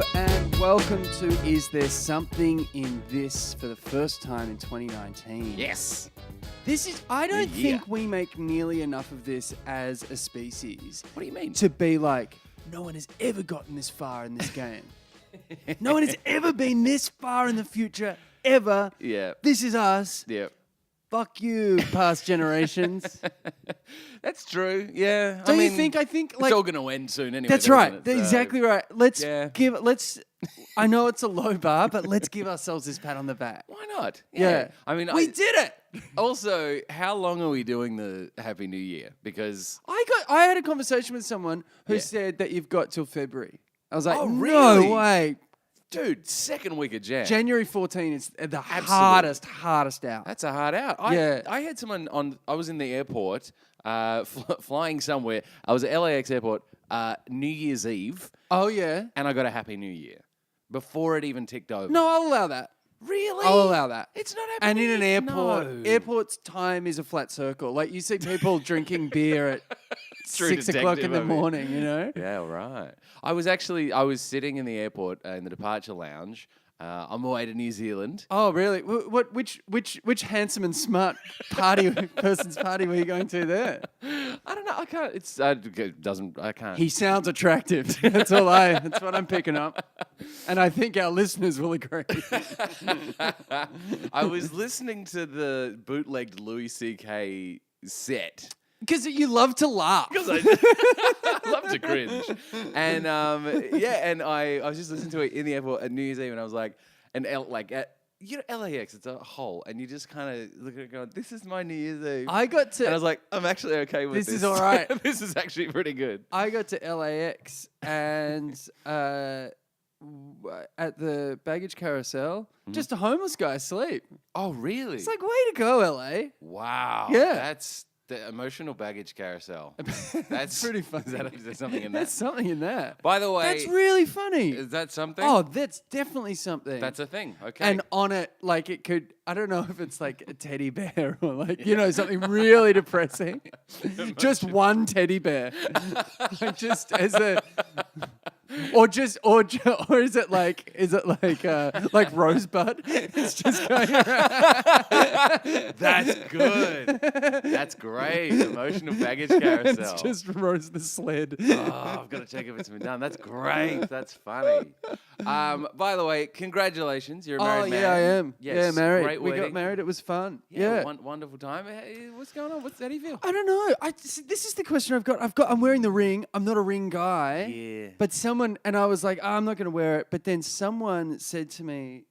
Hello and welcome to Is There Something in This for the first time in 2019. Yes. I don't think we make nearly enough of this as a species. What do you mean? To be like, no one has ever gotten this far in this game. No one has ever been this far in the future, ever. Yeah. This is us. Yeah. Fuck you, past generations. That's true. Yeah. Don't you think? I think it's like all going to end soon anyway. that's isn't right. it? That's So- exactly right. Let's Yeah. I know it's a low bar, but let's give ourselves this pat on the back. Why not? Yeah. I mean, We did it. Also, how long are we doing the Happy New Year? Because I had a conversation with someone who Yeah. said that you've got till February. I was like, Oh, no really? way. dude, second week of Jan. January 14 is the hardest out. That's a hard out. I had someone on. I was in the airport, flying somewhere. I was at LAX airport, New Year's Eve, Oh, yeah. and I got a Happy New Year before it even ticked over. No, I'll allow that. Really? I'll allow that. It's not Happy And New in an Year. airport, No. airport's time is a flat circle. Like you see people drinking beer at True 6 o'clock detective in the of it. morning, you know? Yeah, right. I was sitting in the airport in the departure lounge on my way to New Zealand. Oh, really? Which handsome and smart person's party were you going to there? I don't know. I can't. It doesn't. I can't. He sounds attractive. That's what I'm picking up. And I think our listeners will agree. I was listening to the bootlegged Louis C.K. set. Because you love to laugh. Because I love to cringe. And and I was just listening to it in the airport at New Year's Eve, and I was like, LAX, it's a hole, and you just kind of look at it going, this is my New Year's Eve. And I was like, I'm actually okay with this. This is all right. This is actually pretty good. I got to LAX and at the baggage carousel, just a homeless guy asleep. Oh, really? It's like, way to go, LA. Wow. Yeah. That's the emotional baggage carousel. That's pretty funny. Is there something in that? There's something in that. By the way, That's really funny. is that something? Oh, that's definitely something. That's a thing. Okay. And on it, like it could, I don't know if it's like a teddy bear or like, something really depressing. Just one teddy bear. Like just as a, or is it like Rosebud? It's just going around. That's good. That's great. Emotional baggage carousel. It's just Rose the sled. Oh, I've got to check if it's been done. That's great. That's funny. By the way, congratulations. You're a married man. Yeah, I am. Yes, yeah, married. Great We got wedding. married. It was fun. Yeah. Wonderful time. Hey, what's going on? How do you feel? I don't know. This is the question I've got. I'm wearing the ring. I'm not a ring guy. Yeah. But and I was like, I'm not going to wear it. But then someone said to me,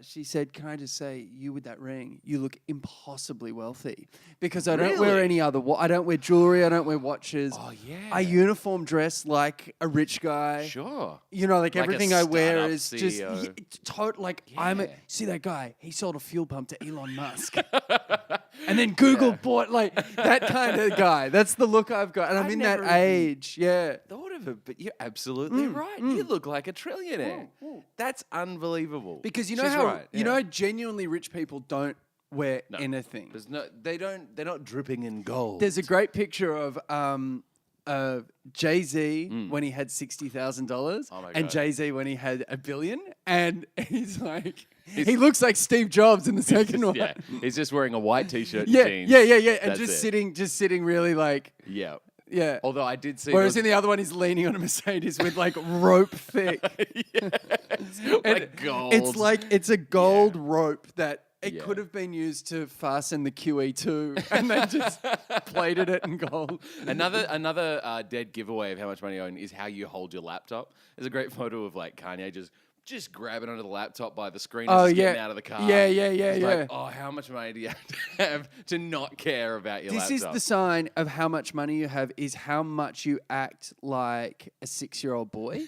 she said, can I just say, you with that ring, you look impossibly wealthy. Because I don't wear Really? any other, I don't wear jewelry, I don't wear watches. Oh, yeah. I uniform dress like a rich guy. Sure. Like Like a everything I wear startup is just, CEO. I'm see that guy, he sold a fuel pump to Elon Musk. And then Google bought that kind of guy. That's the look I've got. And I'm I in that never even age. Yeah. Thought of it, but you're absolutely right. You look like a trillionaire. That's unbelievable. Because you know She's how right, you know genuinely rich people don't wear anything. They're not dripping in gold. There's a great picture of Jay-Z when he had $60,000 Oh my and God. Jay-Z when he had $1 billion, and he's like he looks like Steve Jobs in the second one. Yeah, he's just wearing a white t-shirt and Yeah, jeans. yeah, and That's just it. sitting really like Yeah. yeah. Although I did see. Whereas in the other one, he's leaning on a Mercedes with like rope thick. like gold. It's a gold rope that it Yeah. could have been used to fasten the QE2 and they just plated it in gold. Another dead giveaway of how much money you own is how you hold your laptop. There's a great photo of like Kanye just grabbing onto the laptop by the screen and getting out of the car. Yeah. It's like, oh, how much money do you have to not care about your laptop? This is the sign of how much money you have is how much you act like a 6-year-old boy.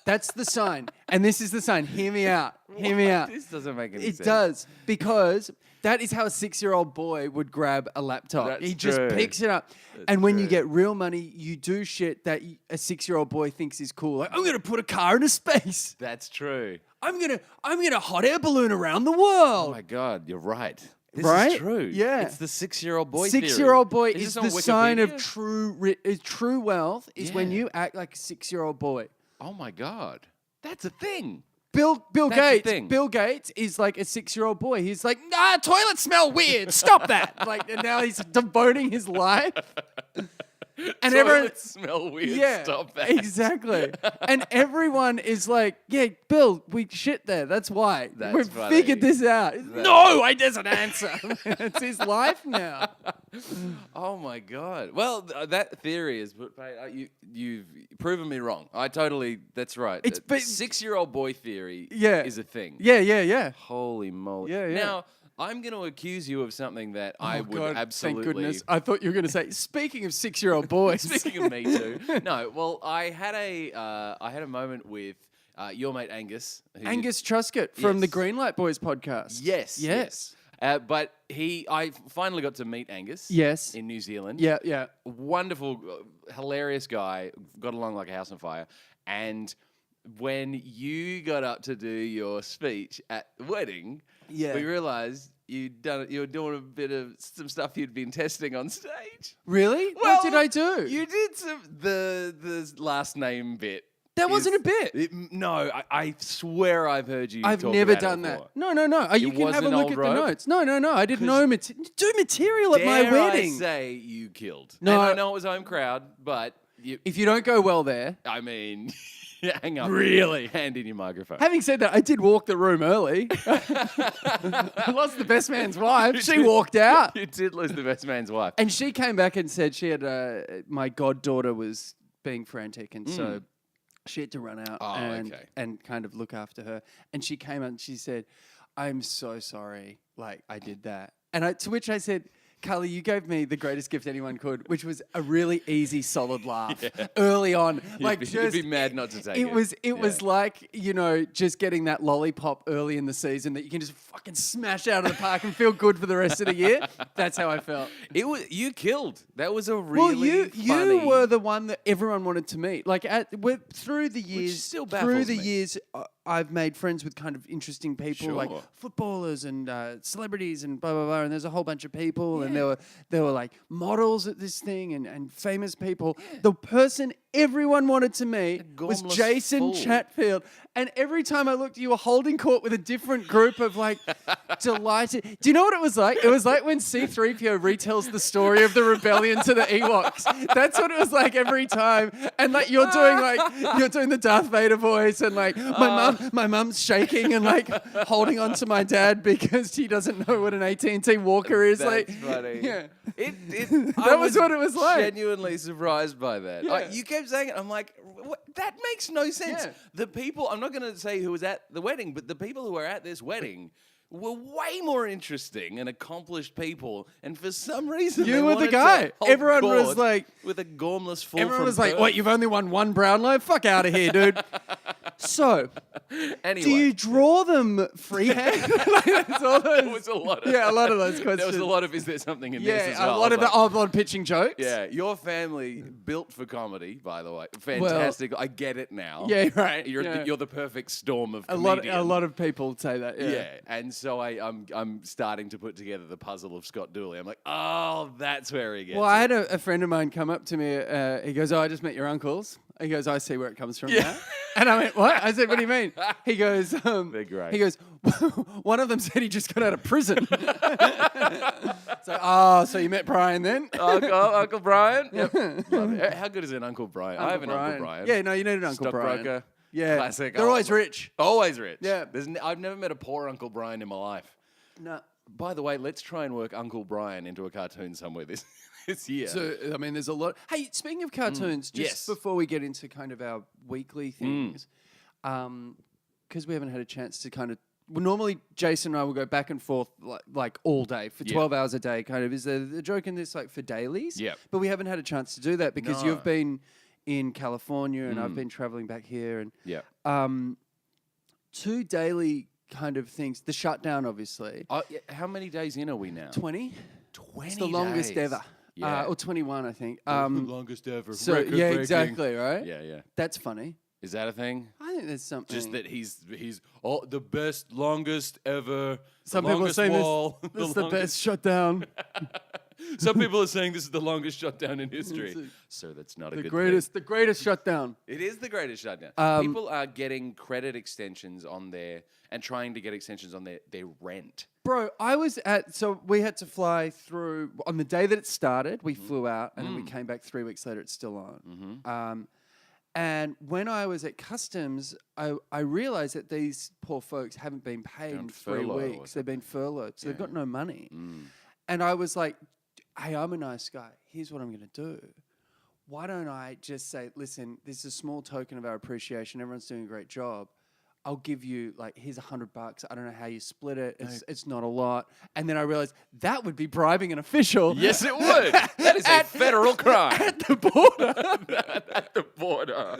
That's the sign. And this is the sign. Hear me out. Hear me out. This doesn't make any sense. It does, because that is how a 6-year-old boy would grab a laptop. That's He just true. picks it up. And when you get real money, you do shit that a 6-year-old boy thinks is cool. Like, I'm going to put a car into space. That's true. I'm gonna hot air balloon around the world. Oh my God, you're right. This Right? is true. Yeah. It's the 6-year-old boy theory. 6-year-old boy Is is this the on sign of Wikipedia? true wealth is when Yeah. you act like a 6-year-old boy. Oh my God. That's a thing. Bill That's the Gates. thing. Bill Gates is like a 6-year-old boy. He's like, toilets smell weird. Stop that. Like, and now he's devoting his life. And everyone Toilets smell weird. Yeah, Stop that. exactly. And everyone is like, yeah, Bill, we shit there. That's why. That's We've funny. figured this out. No, there's an answer. It's his life now. Oh my god! Well, that theory is, but you've proven me wrong. That's right. It's 6-year-old boy theory. Yeah. Is a thing. Yeah. Holy moly! Yeah. Now I'm going to accuse you of something that I would absolutely. Thank goodness. I thought you were going to say. Speaking of 6-year-old boys. Speaking of me too. No. Well, I had a moment with your mate Angus. Angus Truscott from Yes. the Greenlight Boys podcast. Yes. But I finally got to meet Angus. Yes. In New Zealand. Yeah. Wonderful, hilarious guy. Got along like a house on fire. And when you got up to do your speech at the wedding, we realised you were doing a bit of some stuff you'd been testing on stage. Really? Well, what did I do? You did the last name bit. That wasn't a bit. No, I swear I've heard you. I've talk never about done it that. before. No. You can have a wasn't look old at rope? the notes. No. I didn't know do material at my Dare wedding. I say you killed? No. And I know it was home crowd, but If you don't go well there. I mean, hang up. Really? Hand in your microphone. Having said that, I did walk the room early. I lost the best man's wife. She walked out. You did lose the best man's wife. And she came back and said she had my goddaughter was being frantic, and so she had to run out and kind of look after her. And she came out and she said, "I'm so sorry, like I did that." And to which I said, "Carly, you gave me the greatest gift anyone could, which was a really easy, solid laugh early on. You'd be mad not to take it. It was like, just getting that lollipop early in the season that you can just fucking smash out of the park and feel good for the rest of the year. That's how I felt. You killed. That was a really funny. You were the one that everyone wanted to meet. Like through the years, still baffles me. I've made friends with kind of interesting people, like footballers and celebrities and blah blah blah. And there's a whole bunch of people, and there were like models at this thing and famous people. The person everyone wanted to meet was Jason Chatfield. And every time I looked, you were holding court with a different group of like delighted. Do you know what it was like? It was like when C-3PO retells the story of the rebellion to the Ewoks. That's what it was like every time. And like you're doing the Darth Vader voice, and like my mum's shaking and like holding on to my dad because he doesn't know what an AT&T Walker is. That's like, funny. Yeah. That was what it was like. Genuinely surprised by that. Yeah. You kept saying it. I'm like, that makes no sense. Yeah. The people, I'm not going to say who was at the wedding, but the people who were at this wedding were way more interesting and accomplished people. And for some reason, You were the guy. Everyone was like, with a gormless fool. everyone was like, "What? You've only won one Brownlow? Fuck out of here, dude." So, Anyway, do you draw them freehand? That's all those, there was a lot of a lot of those questions. there was a lot of, is there something in this as a well? lot of Like, a lot of pitching jokes. yeah, your family built for comedy, by the way. Fantastic. I get it now. Yeah, right. You're the perfect storm of a comedian. lot of people say that. Yeah. Yeah, and so I'm starting to put together the puzzle of Scott Dooley. I'm like, oh, that's where he gets. Well, I had a friend of mine come up to me. He goes, "Oh, I just met your uncles." He goes, "I see where it comes from now." And I went, "What?" I said, "What do you mean?" He goes, They're great. He goes, "One of them said he just got out of prison." So, so you met Brian then? Uncle Brian. Yep. Love it. How good is an Uncle Brian? I have an Uncle Brian. Yeah, no, you need an Uncle Brian. Stockbroker. Yeah, Classic. They're always rich. Always rich. Yeah. I've never met a poor Uncle Brian in my life. No. By the way, let's try and work Uncle Brian into a cartoon somewhere this year. So, I mean, there's a lot. Hey, speaking of cartoons, just before we get into kind of our weekly things, because we haven't had a chance to kind of. Well, normally, Jason and I will go back and forth like all day for 12 hours a day. Kind of is there a joke in this like for dailies? Yeah. But we haven't had a chance to do that because you've been in California and I've been traveling back here and two daily kind of things. The shutdown, obviously. How many days in are we now? 20. 20 It's the longest days. ever. Yeah. Or 21, I think. The longest ever. So yeah, exactly, right? Yeah. That's funny. Is that a thing? I think there's something. Just that he's the best, longest ever. Some the people are longest saying wall, this is the best shutdown. Some people are saying this is the longest shutdown in history. So that's not a good thing. The greatest shutdown. It is the greatest shutdown. People are getting credit extensions on and trying to get extensions on their rent. Bro, so we had to fly through, on the day that it started, we flew out, and then we came back 3 weeks later, it's still on. And when I was at customs, I realized that these poor folks haven't been paid in 3 weeks. They've been furloughed, so they've got no money. And I was like, hey, I'm a nice guy. Here's what I'm going to do. Why don't I just say, listen, this is a small token of our appreciation. Everyone's doing a great job. I'll give you, like, here's $100. I don't know how you split it. It's not a lot. And then I realized that would be bribing an official. Yes, it would. That is a federal crime. At the border. At the border.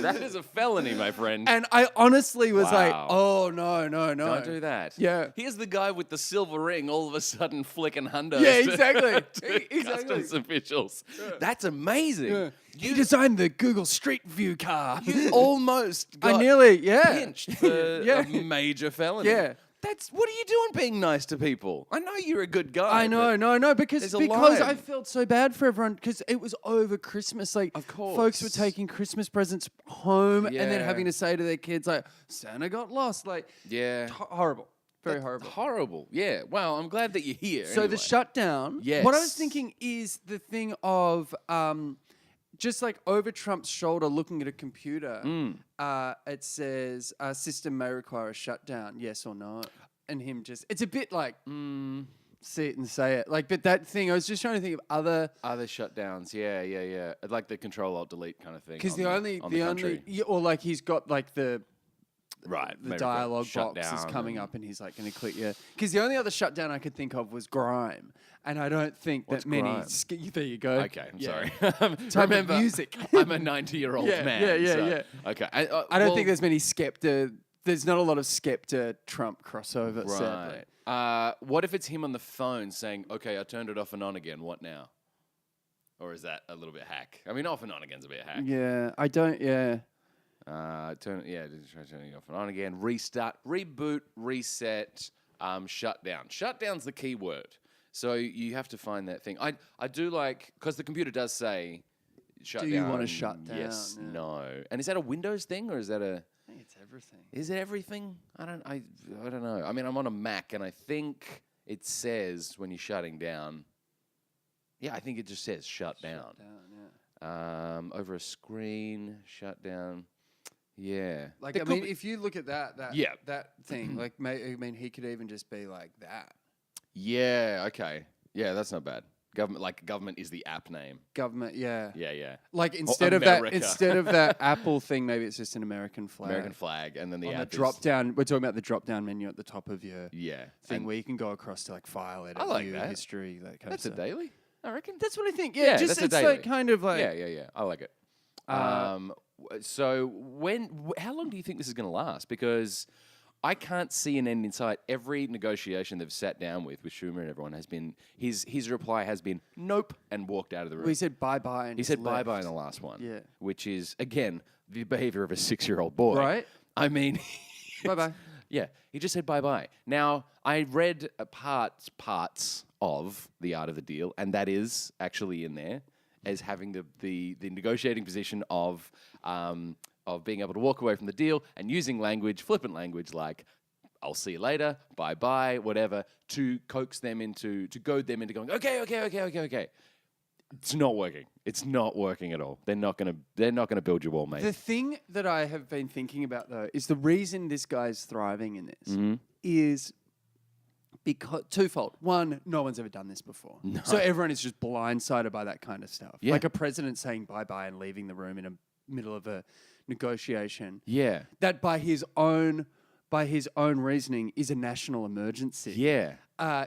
That is a felony, my friend. And I honestly was like, oh, no. Don't do that. Yeah. Here's the guy with the silver ring all of a sudden flicking hundos. Yeah, exactly. to customs officials. Yeah. That's amazing. Yeah. You designed the Google Street View car. You almost got pinched for a major felony. Yeah. What are you doing being nice to people? I know you're a good guy. I know, because I felt so bad for everyone, because it was over Christmas. Like, of course, folks were taking Christmas presents home and then having to say to their kids, like, Santa got lost. Like, horrible. Very horrible. Horrible. Yeah. Well, I'm glad that you're here. So anyway. The shutdown. Yes. What I was thinking is the thing of just like over Trump's shoulder looking at a computer, it says, system may require a shutdown, yes or no. And him it's a bit like, see it and say it. Like, but that thing, I was just trying to think of other shutdowns. Yeah. Like the Control-Alt-Delete kind of thing. Because or like he's got like the dialogue box is coming up and he's like going to click, Because the only other shutdown I could think of was grime. And I don't think that many... there you go. Okay, I'm sorry. Remember, music. I'm a 90-year-old man. Yeah. Okay. I don't think there's many Skepta... There's not a lot of Skepta-Trump crossover, sadly. What if it's him on the phone saying, okay, I turned it off and on again, what now? Or is that a little bit hack? I mean, off and on again's a bit hack. Yeah, I don't... Yeah. Try turning it off and on again. Restart, reboot, reset, shutdown. Shutdown's the key word. So you have to find that thing. I do like, because the computer does say shutdown. Do you want to shut down? Yes, no. And is that a Windows thing or is that a... I think it's everything. Is it everything? I don't know. I mean, I'm on a Mac and I think it says when you're shutting down. Yeah, I think it just says shut down. Over a screen, shut down. Yeah. Like, if you look at that thing, like, he could even just be like that. Yeah, okay. Yeah, that's not bad. Government is the app name. Government, yeah. Yeah. Like, instead of that Apple thing, maybe it's just an American flag. American flag, and then the app drop down. We're talking about the drop down menu at the top of your thing, and where you can go across to like file edit, history, that kind of stuff. That's a daily, I reckon. That's what I think. Yeah, just it's like kind of like yeah. I like it. So how long do you think this is going to last? Because I can't see an end in sight. Every negotiation they've sat down with Schumer and everyone has been, his reply has been nope and walked out of the room. Well, he said bye-bye. He said bye-bye in the last one. Yeah. Which is, again, the behavior of a 6-year-old boy. Right. I mean... Bye-bye. Yeah. He just said bye-bye. Now, I read parts of The Art of the Deal, and that is actually in there as having the negotiating position of being able to walk away from the deal and using flippant language like, I'll see you later, bye-bye, whatever, to coax them to goad them into going, okay. It's not working. It's not working at all. They're not gonna build your wall, mate. The thing that I have been thinking about, though, is the reason this guy's thriving in this is because twofold. One, no one's ever done this before. No. So everyone is just blindsided by that kind of stuff. Yeah. Like a president saying bye-bye and leaving the room in the middle of a negotiation. Yeah. That by his own reasoning is a national emergency. Yeah.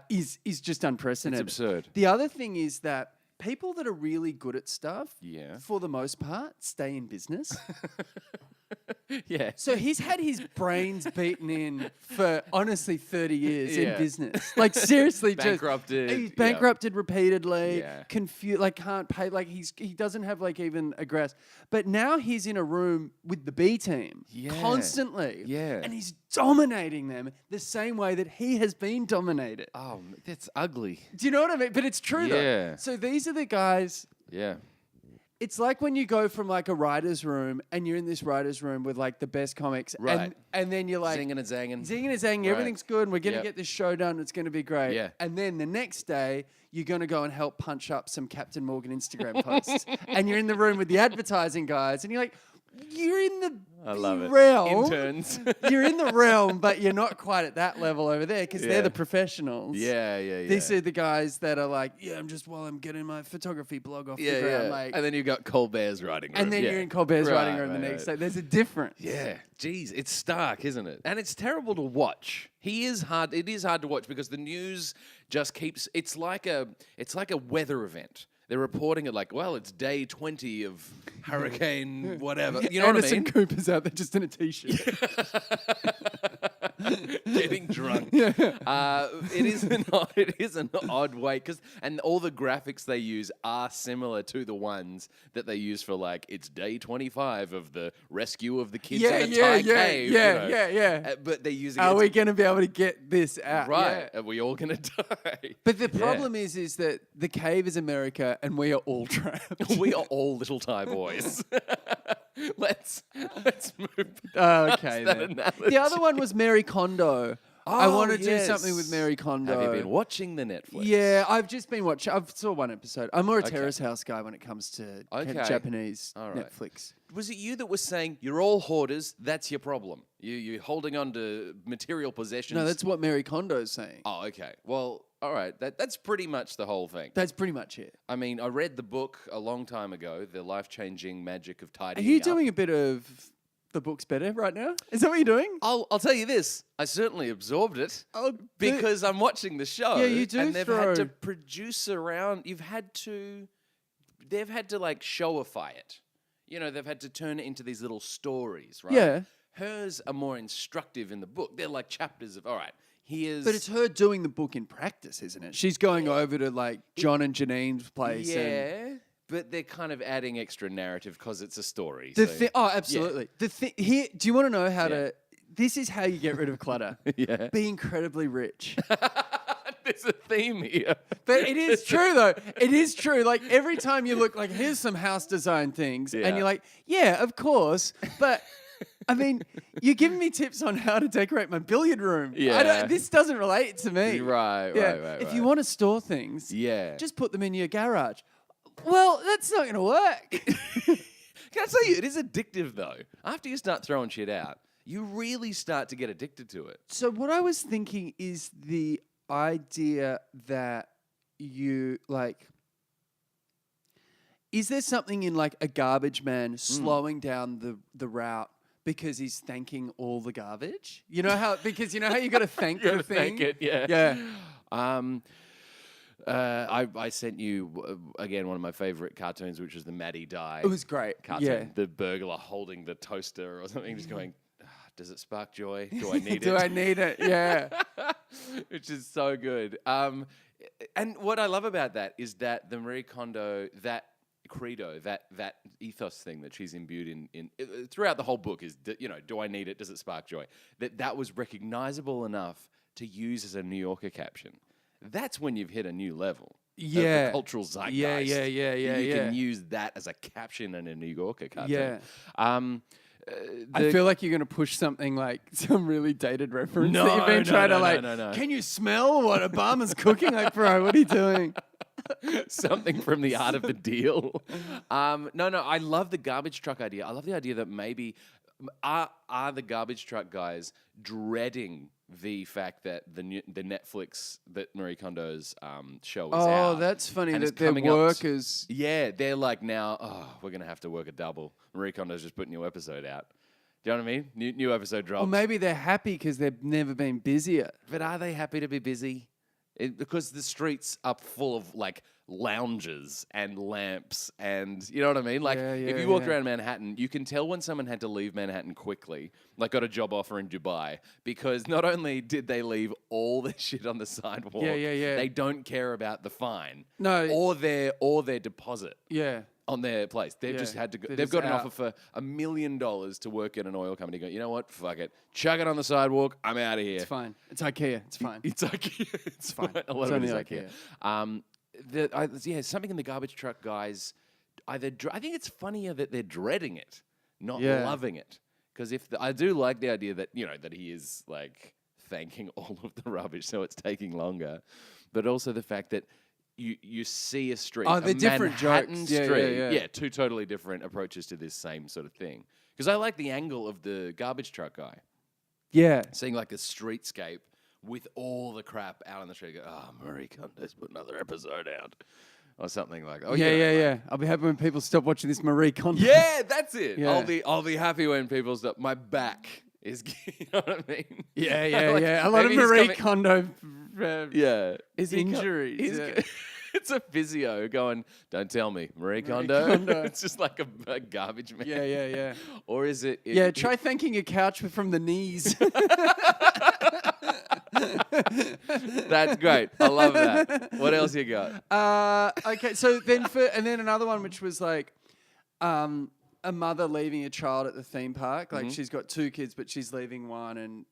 Is just unprecedented. It's absurd. The other thing is that people that are really good at stuff, for the most part, stay in business. Yeah. So he's had his brains beaten in for honestly 30 years in business. Like seriously, Bankrupted. He's bankrupted repeatedly. Yeah. Confused, like can't pay. Like he doesn't have like even a grasp. But now he's in a room with the B team constantly. Yeah. And he's dominating them the same way that he has been dominated. Oh, that's ugly. Do you know what I mean? But it's true though. So these are the guys. Yeah. It's like when you go from like a writer's room and you're in this writer's room with like the best comics. Right. And then you're like... Zinging and zanging. Everything's good. And we're going to get this show done. It's going to be great. Yeah. And then the next day, you're going to go and help punch up some Captain Morgan Instagram posts. And you're in the room with the advertising guys. And you're like, you're in the realm. Interns. You're in the realm, but you're not quite at that level over there because they're the professionals. Yeah. These are the guys that are like, I'm getting my photography blog off the ground. Like, and then you've got Colbert's writing room. and then you're in Colbert's writing room the next day. There's a difference. Yeah. Jeez, it's stark, isn't it? And it's terrible to watch. It is hard to watch because the news just keeps, it's like a weather event. They're reporting it like, well, it's day 20 of hurricane whatever. You know Anderson what I mean? Cooper's out there just in a t-shirt. Getting drunk. It is an odd way and all the graphics they use are similar to the ones that they use for like it's day 25 of the rescue of the kids in a Thai cave. Yeah. But they're using. Are we going to be able to get this out? Right? Are we all going to die? But the problem is that the cave is America and we are all trapped. We are all little Thai boys. Let's move. Okay. Then. The other one was Marie Kondo. I want to do something with Marie Kondo. Have you been watching the Netflix? Yeah, I've just been watching. I've saw one episode. I'm more a Terrace House guy when it comes to Japanese Netflix. Was it you that was saying you're all hoarders? That's your problem. You're holding on to material possessions. No, that's what Marie Kondo is saying. Oh, okay. Well, all right. That's pretty much the whole thing. That's pretty much it. I mean, I read the book a long time ago, The Life-Changing Magic of Tidying Are you Up. doing a bit of the book's better right now? Is that what you're doing? I'll tell you this. I certainly absorbed it because I'm watching the show. Yeah, you do. And they've had to produce around. They've had to like showify it. You know, they've had to turn it into these little stories, right? Yeah. Hers are more instructive in the book. They're like chapters of, all right, here's... But it's her doing the book in practice, isn't it? She's going over to like John and Janine's place. Yeah. But they're kind of adding extra narrative because it's a story. Absolutely. Yeah. Here, do you want to know how to... This is how you get rid of clutter. Be incredibly rich. There's a theme here. But it is true, though. It is true. Like, every time you look, like, here's some house design things. And you're like, yeah, of course. But... I mean, you're giving me tips on how to decorate my billiard room. Yeah. This doesn't relate to me. Right. If you want to store things, just put them in your garage. Well, that's not going to work. Can I tell you, it is addictive, though. After you start throwing shit out, you really start to get addicted to it. So what I was thinking is the idea that you, like... Is there something in, like, a garbage man slowing down the route because he's thanking all the garbage? You know how... Because you know how you got to thank the thing? Thank it, Yeah. I sent you, again, one of my favorite cartoons, which was the Maddie Die. It was great. Cartoon. Yeah. The burglar holding the toaster or something, just going, does it spark joy? Do I need it? Do I need it? Yeah. Which is so good. And what I love about that is that the Marie Kondo, that credo, that ethos thing that she's imbued in throughout the whole book is, do I need it? Does it spark joy? That was recognizable enough to use as a New Yorker caption. That's when you've hit a new level. Of the cultural zeitgeist. Yeah. You can use that as a caption in a New Yorker cartoon. Yeah. I feel like you're going to push something like some really dated reference that you've been trying to can you smell what Obama's cooking? Like, bro, what are you doing? Something from The Art of the Deal. No, I love the garbage truck idea. I love the idea that maybe are the garbage truck guys dreading the fact that the Netflix that Marie Kondo's show is out. Oh, that's funny and that their workers... they're like now, we're going to have to work a double. Marie Kondo's just put a new episode out. Do you know what I mean? New episode drops. Or maybe they're happy because they've never been busier. But are they happy to be busy? Because the streets are full of like lounges and lamps and you know what I mean? Like if you walked around Manhattan, you can tell when someone had to leave Manhattan quickly, like got a job offer in Dubai, because not only did they leave all their shit on the sidewalk, they don't care about the fine. No. Or their deposit. Yeah. On their place. They've just had to go. They've got an offer for $1 million to work at an oil company. Go, you know what? Fuck it. Chuck it on the sidewalk. I'm out of here. It's fine. It's IKEA. It's fine. It's IKEA. It's fine. A lot it's of it is IKEA. Something in the garbage truck guys, I think it's funnier that they're dreading it, not loving it. Because I do like the idea that, that he is like thanking all of the rubbish, so it's taking longer. But also the fact that you see a street. Oh, they're different Manhattan jokes. Street. Yeah. Two totally different approaches to this same sort of thing. Because I like the angle of the garbage truck guy. Yeah. Seeing like a streetscape with all the crap out on the street. Go, Marie Kondo's put another episode out. Or something like that. Yeah. I'll be happy when people stop watching this Marie Kondo. Yeah, that's it. Yeah. I'll be happy when people stop. My back is, you know what I mean? Yeah. A lot of Marie Kondo injuries. It's a physio going, don't tell me, Marie Kondo. It's just like a garbage man. Yeah. Or is it? Try thanking a couch from the knees. That's great. I love that. What else you got? Okay, so then another one which was like a mother leaving a child at the theme park. Like she's got 2 kids, but she's leaving one, and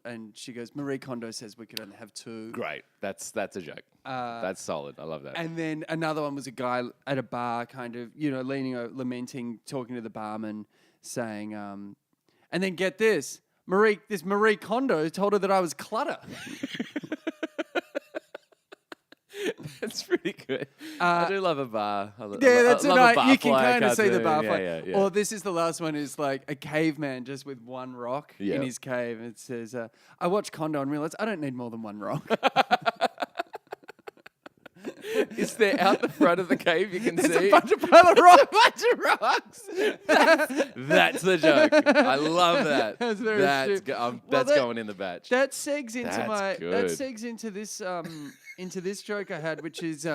and she goes, Marie Kondo says we could only have 2. Great. That's a joke. That's solid. I love that. And then another one was a guy at a bar, kind of, leaning over, lamenting, talking to the barman, saying, and then get this, Marie Kondo told her that I was clutter. That's pretty good. I do love a bar. That's a bar. You can kind of see the bar fly. fly. Or this is the last one, is like a caveman just with one rock in his cave. And it says, I watched Kondo and realized I don't need more than one rock. Is there out the front of the cave you can see? A bunch of rocks. That's the joke. I love that. That's very that's going in the batch. That segs into this joke I had, which is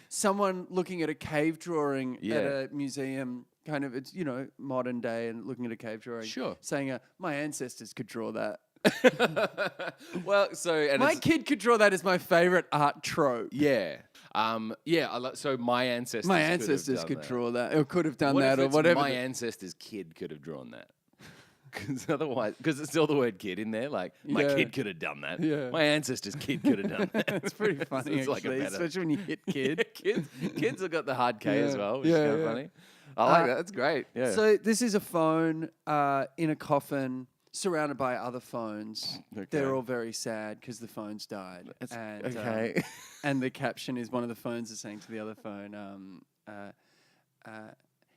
someone looking at a cave drawing at a museum. Kind of, it's modern day, and looking at a cave drawing. Sure. Saying, my ancestors could draw that. Well, my kid could draw that as my favorite art trope. Yeah. So my ancestors could draw that, or could have done what that, if or whatever. My ancestor's kid could have drawn that. Because it's still the word kid in there. Like, my kid could have done that. Yeah. My ancestor's kid could have done that. It's pretty funny, actually, especially when you hit kid. Kids have got the hard K as well, which is kind of funny. I like that. That's great. Yeah. So this is a phone in a coffin, surrounded by other phones. Okay. They're all very sad because the phone's died. And the caption is, one of the phones is saying to the other phone,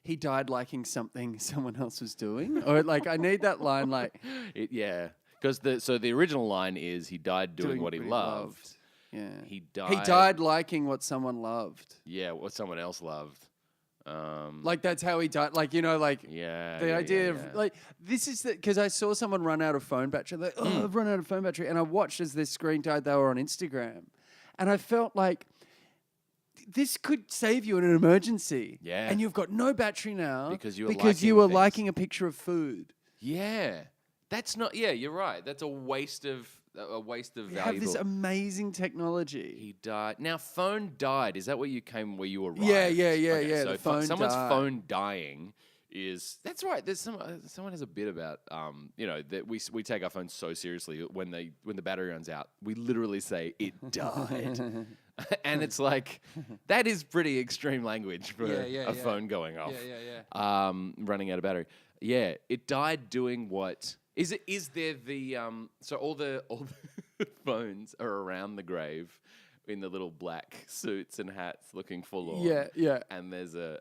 he died liking something someone else was doing. Or like, I need that line like... Because the original line is, he died doing what he loved. Yeah. He died liking what someone loved. Yeah, what someone else loved. Like, that's how he died. Like, the idea of like, this is because I saw someone run out of phone battery. Like, I've run out of phone battery. And I watched as this screen died. They were on Instagram. And I felt like this could save you in an emergency. Yeah. And you've got no battery now. Because you were liking a picture of food. Yeah. That's not, you're right. That's a waste of valuable. You have this amazing technology. He died. Now, phone died. Is that where you arrived? Yeah. So someone's phone dying is, that's right. There's someone has a bit about that we take our phones so seriously when the battery runs out, we literally say it died. And it's like, that is pretty extreme language for a phone going off. Running out of battery. Yeah, it died doing what? Is there the so all the phones are around the grave in the little black suits and hats looking forlorn. Yeah. And there's a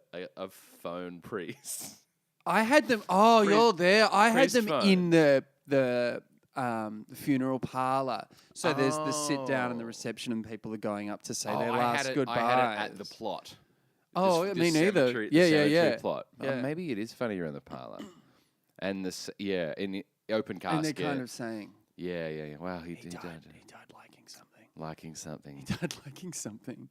phone priest. I had them. Oh, you're there. I had them in the funeral parlor. So there's the sit down and the reception, and people are going up to say their last goodbyes. I had it at the plot. Me neither. Yeah. Plot. Yeah. Maybe it is funnier in the parlor. And in the open casket. And they're kind of saying. Yeah. Wow, he died liking something. Liking something. He died liking something.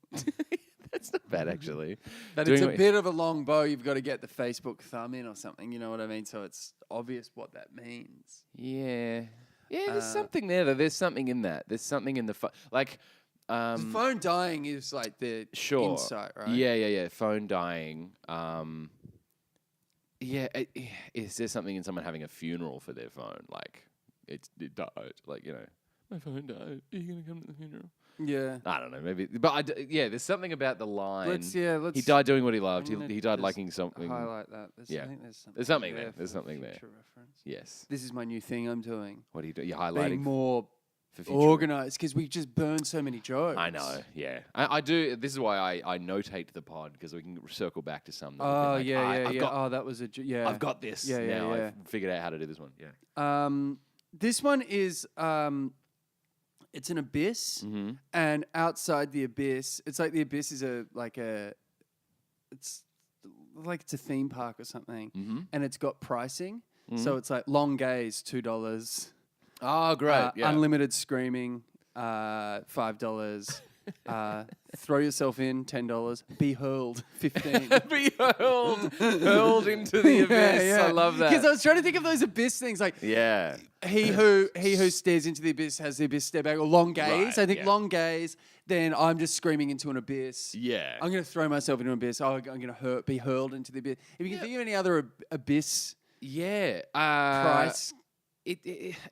That's not bad, actually. But it's a bit of a long bow. You've got to get the Facebook thumb in or something. You know what I mean? So it's obvious what that means. Yeah. Yeah, there's something there, though. There's something in that. There's something in the... Like... the phone dying is like the insight, right? Yeah. Phone dying. Is there something in someone having a funeral for their phone? Like, it died. Like, my phone died. Are you going to come to the funeral? Yeah. I don't know, maybe. But, there's something about the line. Let's he died doing what he loved. He died liking something. Highlight that. There's something there. There's something there. Reference. Yes. This is my new thing I'm doing. What do you do? You're highlighting? Being more organized, because we just burn so many jokes. I know, yeah. I do. This is why I notate the pod, because we can circle back to some. That that was yeah. I've got this. Now I've figured out how to do this one. Yeah. This one is it's an abyss, and outside the abyss, it's like the abyss is it's a theme park or something, and it's got pricing. So it's like long gaze, $2. Oh, great! Unlimited screaming, $5. Throw yourself in, $10. Be hurled, $15. Be hurled into the abyss. I love that. Because I was trying to think of those abyss things, like he who stares into the abyss has the abyss stare back, or long gaze. I think long gaze. Then I'm just screaming into an abyss. Yeah, I'm going to throw myself into an abyss. I'm going to be hurled into the abyss. If you can think of any other abyss, price.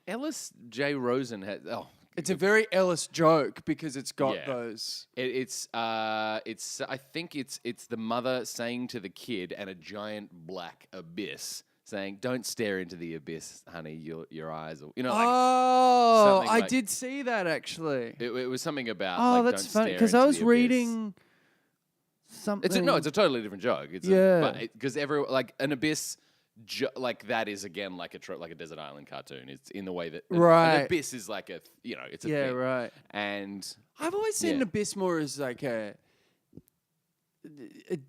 Ellis J. Rosen had. Oh, it's a very Ellis joke because it's got those. It's I think it's the mother saying to the kid and a giant black abyss saying, "Don't stare into the abyss, honey. Your eyes will." I did see that actually. It was something about. Oh, that's funny because I was reading something. It's a totally different joke. Because everyone like an abyss. Like that is again like a desert island cartoon. It's in the way that an abyss is like it's a thing. Right. And I've always seen an abyss more as like a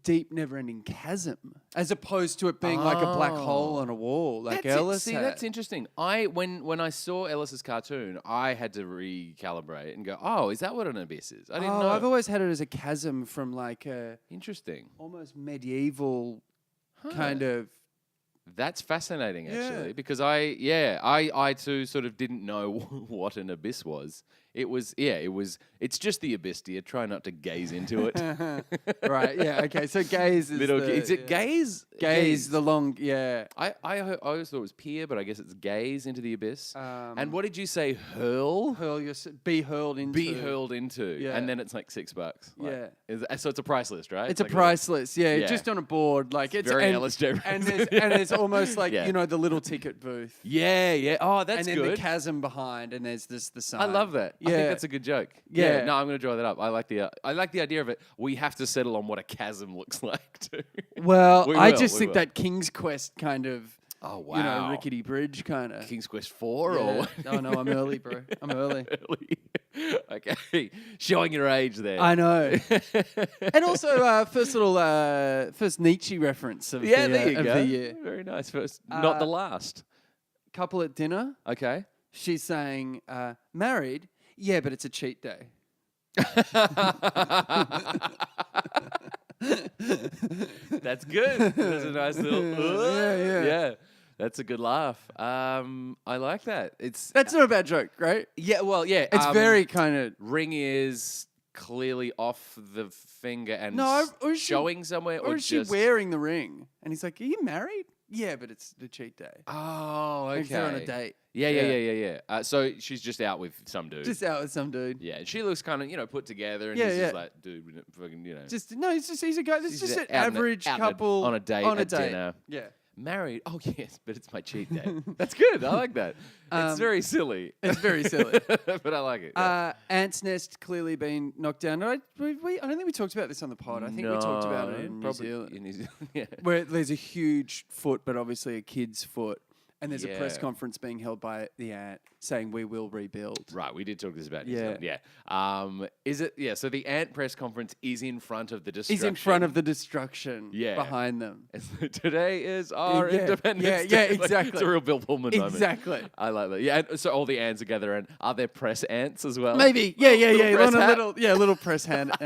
deep, never-ending chasm, as opposed to it being like a black hole on a wall, like Ellis. That's interesting. When I saw Ellis's cartoon, I had to recalibrate and go, "Oh, is that what an abyss is?" I didn't know. I've always had it as a chasm from like a interesting, almost medieval kind of. That's fascinating, actually, because I too sort of didn't know what an abyss was. It's just the abyss, dear. Try not to gaze into it. Right, yeah, okay. So gaze is is it gaze? Gaze, the long, I always thought it was peer, but I guess it's gaze into the abyss. And what did you say? Hurl? Be hurled into. Be hurled into. Yeah. And then it's like $6. Like, so it's a price list, right? It's like a price list, just on a board. Like it's very Ellis J. And it's almost like, the little ticket booth. Yeah. Oh, that's good. And then the chasm behind, and there's the sign. I love that. I think that's a good joke. Yeah. No, I'm going to draw that up. I like the idea of it. We have to settle on what a chasm looks like too. Well, I just think that King's Quest kind of. Oh wow! Rickety bridge kind of. King's Quest 4 or? No, I'm early, bro. I'm early. Okay, showing your age there. I know. And also, first Nietzsche reference of the year. Very nice. First, not the last. Couple at dinner. Okay. She's saying, married? Yeah, but it's a cheat day. That's good. That's a nice little. Yeah. That's a good laugh. I like that. That's not a bad joke, right? Yeah. Well, yeah. It's very kind of ring is clearly off the finger and showing somewhere, or is she wearing the ring? And he's like, "Are you married?" Yeah, but it's the cheat day. Oh, okay. They're on a date. Yeah. So she's just out with some dude. Yeah, and she looks kind of, put together, and he's just like, dude, fucking, he's a guy. It's just an average couple on a date at dinner. Yeah. Married? Oh, yes, but it's my cheat day. That's good. I like that. It's very silly. It's very silly. But I like it. Yeah. Ant's nest clearly been knocked down. I don't think we talked about this on the pod. I think we talked about it in New Zealand. In New Zealand, yeah. Where there's a huge foot, but obviously a kid's foot. And there's a press conference being held by the ant saying we will rebuild. Right, we did talk this about New Zealand. Yeah. Is it? Yeah. So the Ant press conference is in front of the destruction. He's in front of the destruction. Behind them. Today is our Independence Day. Yeah, Like, exactly. it's a real Bill Pullman moment. Exactly. I like that. Yeah. And so all the ants are gathering. Are there press ants as well? Maybe. Yeah. Press Little press hats.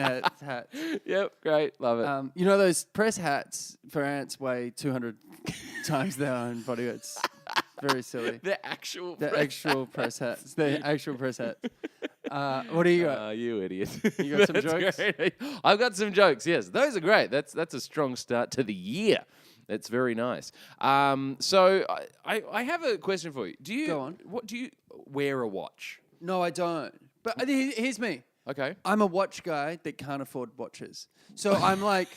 Yep. Great. Love it. You know those press hats for ants weigh 200 times their own body weight. It's very silly. The actual press hats. The actual press hats. What do you got? You idiot. You got some jokes? Great. I've got some jokes, yes. Those are great. That's a strong start to the year. That's very nice. So I have a question for you. Go on. What do you wear a watch? No, I don't. But here's me. Okay. I'm a watch guy that can't afford watches. So I'm like,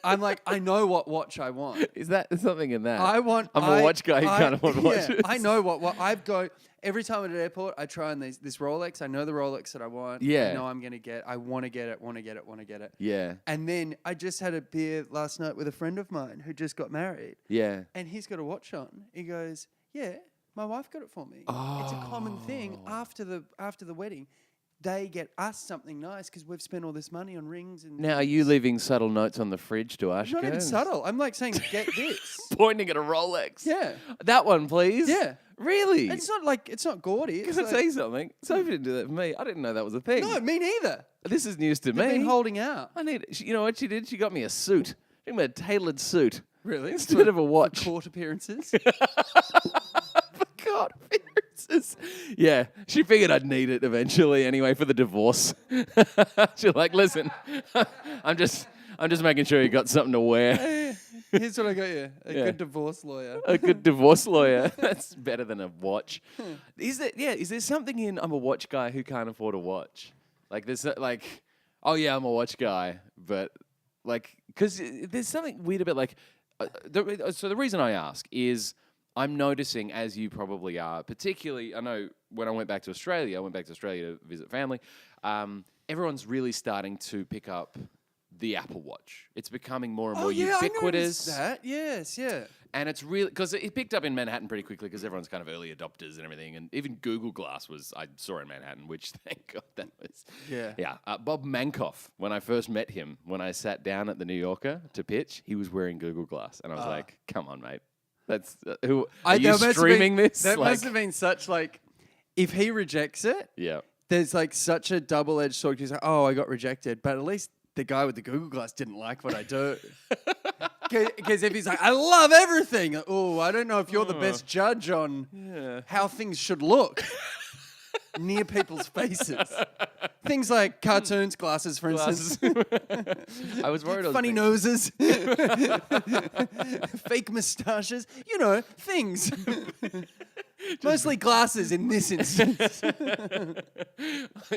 I know what watch I want. Is that something in that? I'm a watch guy who can't afford watches. Yeah, I know what I've got. Every time at an airport, I try on this Rolex. I know the Rolex that I want. Yeah. I know I'm going to get. I want to get it. Yeah. And then I just had a beer last night with a friend of mine who just got married. Yeah. And he's got a watch on. He goes, yeah, my wife got it for me. Oh. It's a common thing after the wedding. They get us something nice because we've spent all this money on rings and. Now, are you leaving subtle notes on the fridge to Ashka? Not even subtle. I'm like saying, get this. Pointing at a Rolex. Yeah. That one, please. Yeah. Really? It's not gaudy. Can I say something? Sophie didn't do that for me. I didn't know that was a thing. No, me neither. This is news to They've me. been holding out. You know what she did? She got me a suit. She got me a tailored suit. Really? Instead of a watch. For court appearances? For court appearances. Yeah. She figured I'd need it eventually anyway for the divorce. She's like, listen, I'm just making sure you got something to wear. Here's what I got you. A good divorce lawyer. A good divorce lawyer. That's better than a watch. Is there something in I'm a watch guy who can't afford a watch? Like there's like, oh yeah, I'm a watch guy, but like, because there's something weird about like, so the reason I ask is I'm noticing, as you probably are, particularly, I know when I went back to Australia to visit family, everyone's really starting to pick up the Apple Watch. It's becoming more and more ubiquitous. I noticed that. Yes, yeah. And it's really, because it picked up in Manhattan pretty quickly because everyone's kind of early adopters and everything. And even Google Glass I saw in Manhattan, which thank God that was. Yeah. Yeah. Bob Mankoff, when I first met him, when I sat down at the New Yorker to pitch, he was wearing Google Glass. And I was like, come on, mate. That's, are you streaming this? That must have been such like, if he rejects it, yeah, there's like such a double-edged sword. He's like, oh, I got rejected. But at least the guy with the Google Glass didn't like what I do. Because if he's like, I love everything. Oh, I don't know if you're the best judge on how things should look near people's faces. Things like cartoons, glasses, for instance. I was worried. Funny noses. Fake moustaches. You know, things. Mostly glasses in this instance.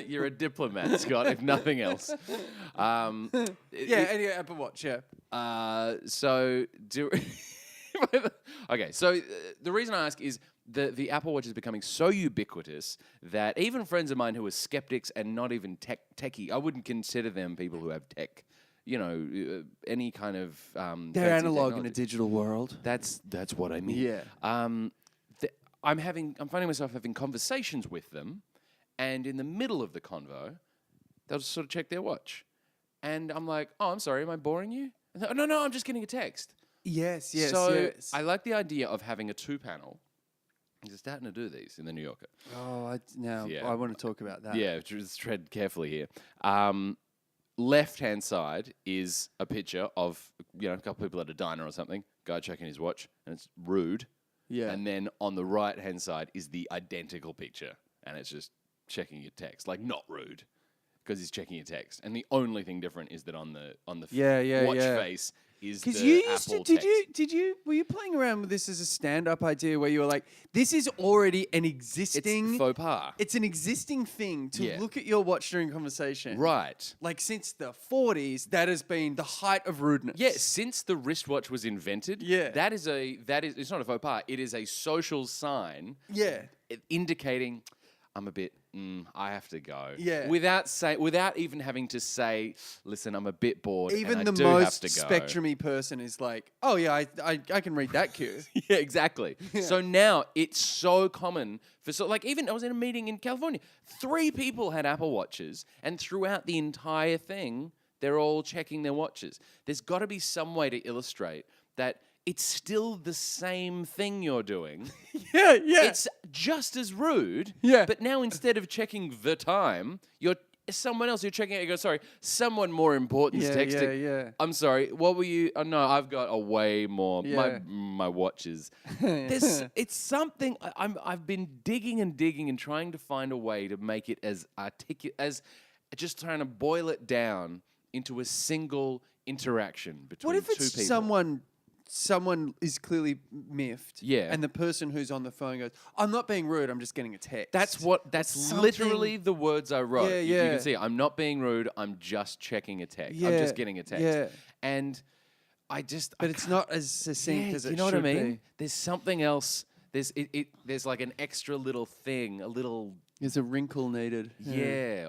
You're a diplomat, Scott, if nothing else. Anyway, Apple Watch, yeah. Okay, so the reason I ask is the Apple Watch is becoming so ubiquitous that even friends of mine who are skeptics and not even techie, I wouldn't consider them people who have tech. You know, any kind of they're analog technology. In a digital world. That's what I mean. Yeah. I'm finding myself having conversations with them, and in the middle of the convo, they'll just sort of check their watch, and I'm like, "Oh, I'm sorry, am I boring you?" No, I'm just getting a text. Yes. So I like the idea of having a 2-panel. They're starting to do these in the New Yorker. Oh, I want to talk about that. Yeah, just tread carefully here. Left-hand side is a picture of a couple people at a diner or something, guy checking his watch, and it's rude. Yeah. And then on the right-hand side is the identical picture, and it's just checking your text, like not rude, because he's checking your text. And the only thing different is that on the watch face is the Apple text. Were you playing around with this as a stand-up idea where you were like, this is already an existing... It's faux pas. It's an existing thing to look at your watch during conversation. Right. Like since the 40s, that has been the height of rudeness. Yeah, since the wristwatch was invented, that is it's not a faux pas, it is a social sign indicating I'm a bit, I have to go. Yeah. Without even having to say, listen, I'm a bit bored. Even and the I do most have to go. spectrum-y person is like, oh yeah, I can read that cue. Yeah, exactly. Yeah. So now it's so common like even I was in a meeting in California. 3 people had Apple Watches, and throughout the entire thing, they're all checking their watches. There's got to be some way to illustrate that it's still the same thing you're doing. Yeah. It's just as rude. Yeah. But now instead of checking the time, you're checking it. You go, sorry, someone more important is texting. Yeah. I'm sorry. What were you? Oh no, I've got a way more. Yeah. My watches. It's something. I've been digging and trying to find a way to make it as articulate as just trying to boil it down into a single interaction between What if two it's people. someone is clearly miffed, Yeah. and the person who's on the phone goes, "I'm not being rude. I'm just getting a text." That's Something- literally the words I wrote. Yeah, You yeah. can see I'm not being rude. I'm just checking a text. I'm Yeah, just getting a text. yeah. And I But it's not as succinct as it you know what I should mean? be. There's something else. There's like an extra little thing, a little There's a wrinkle needed.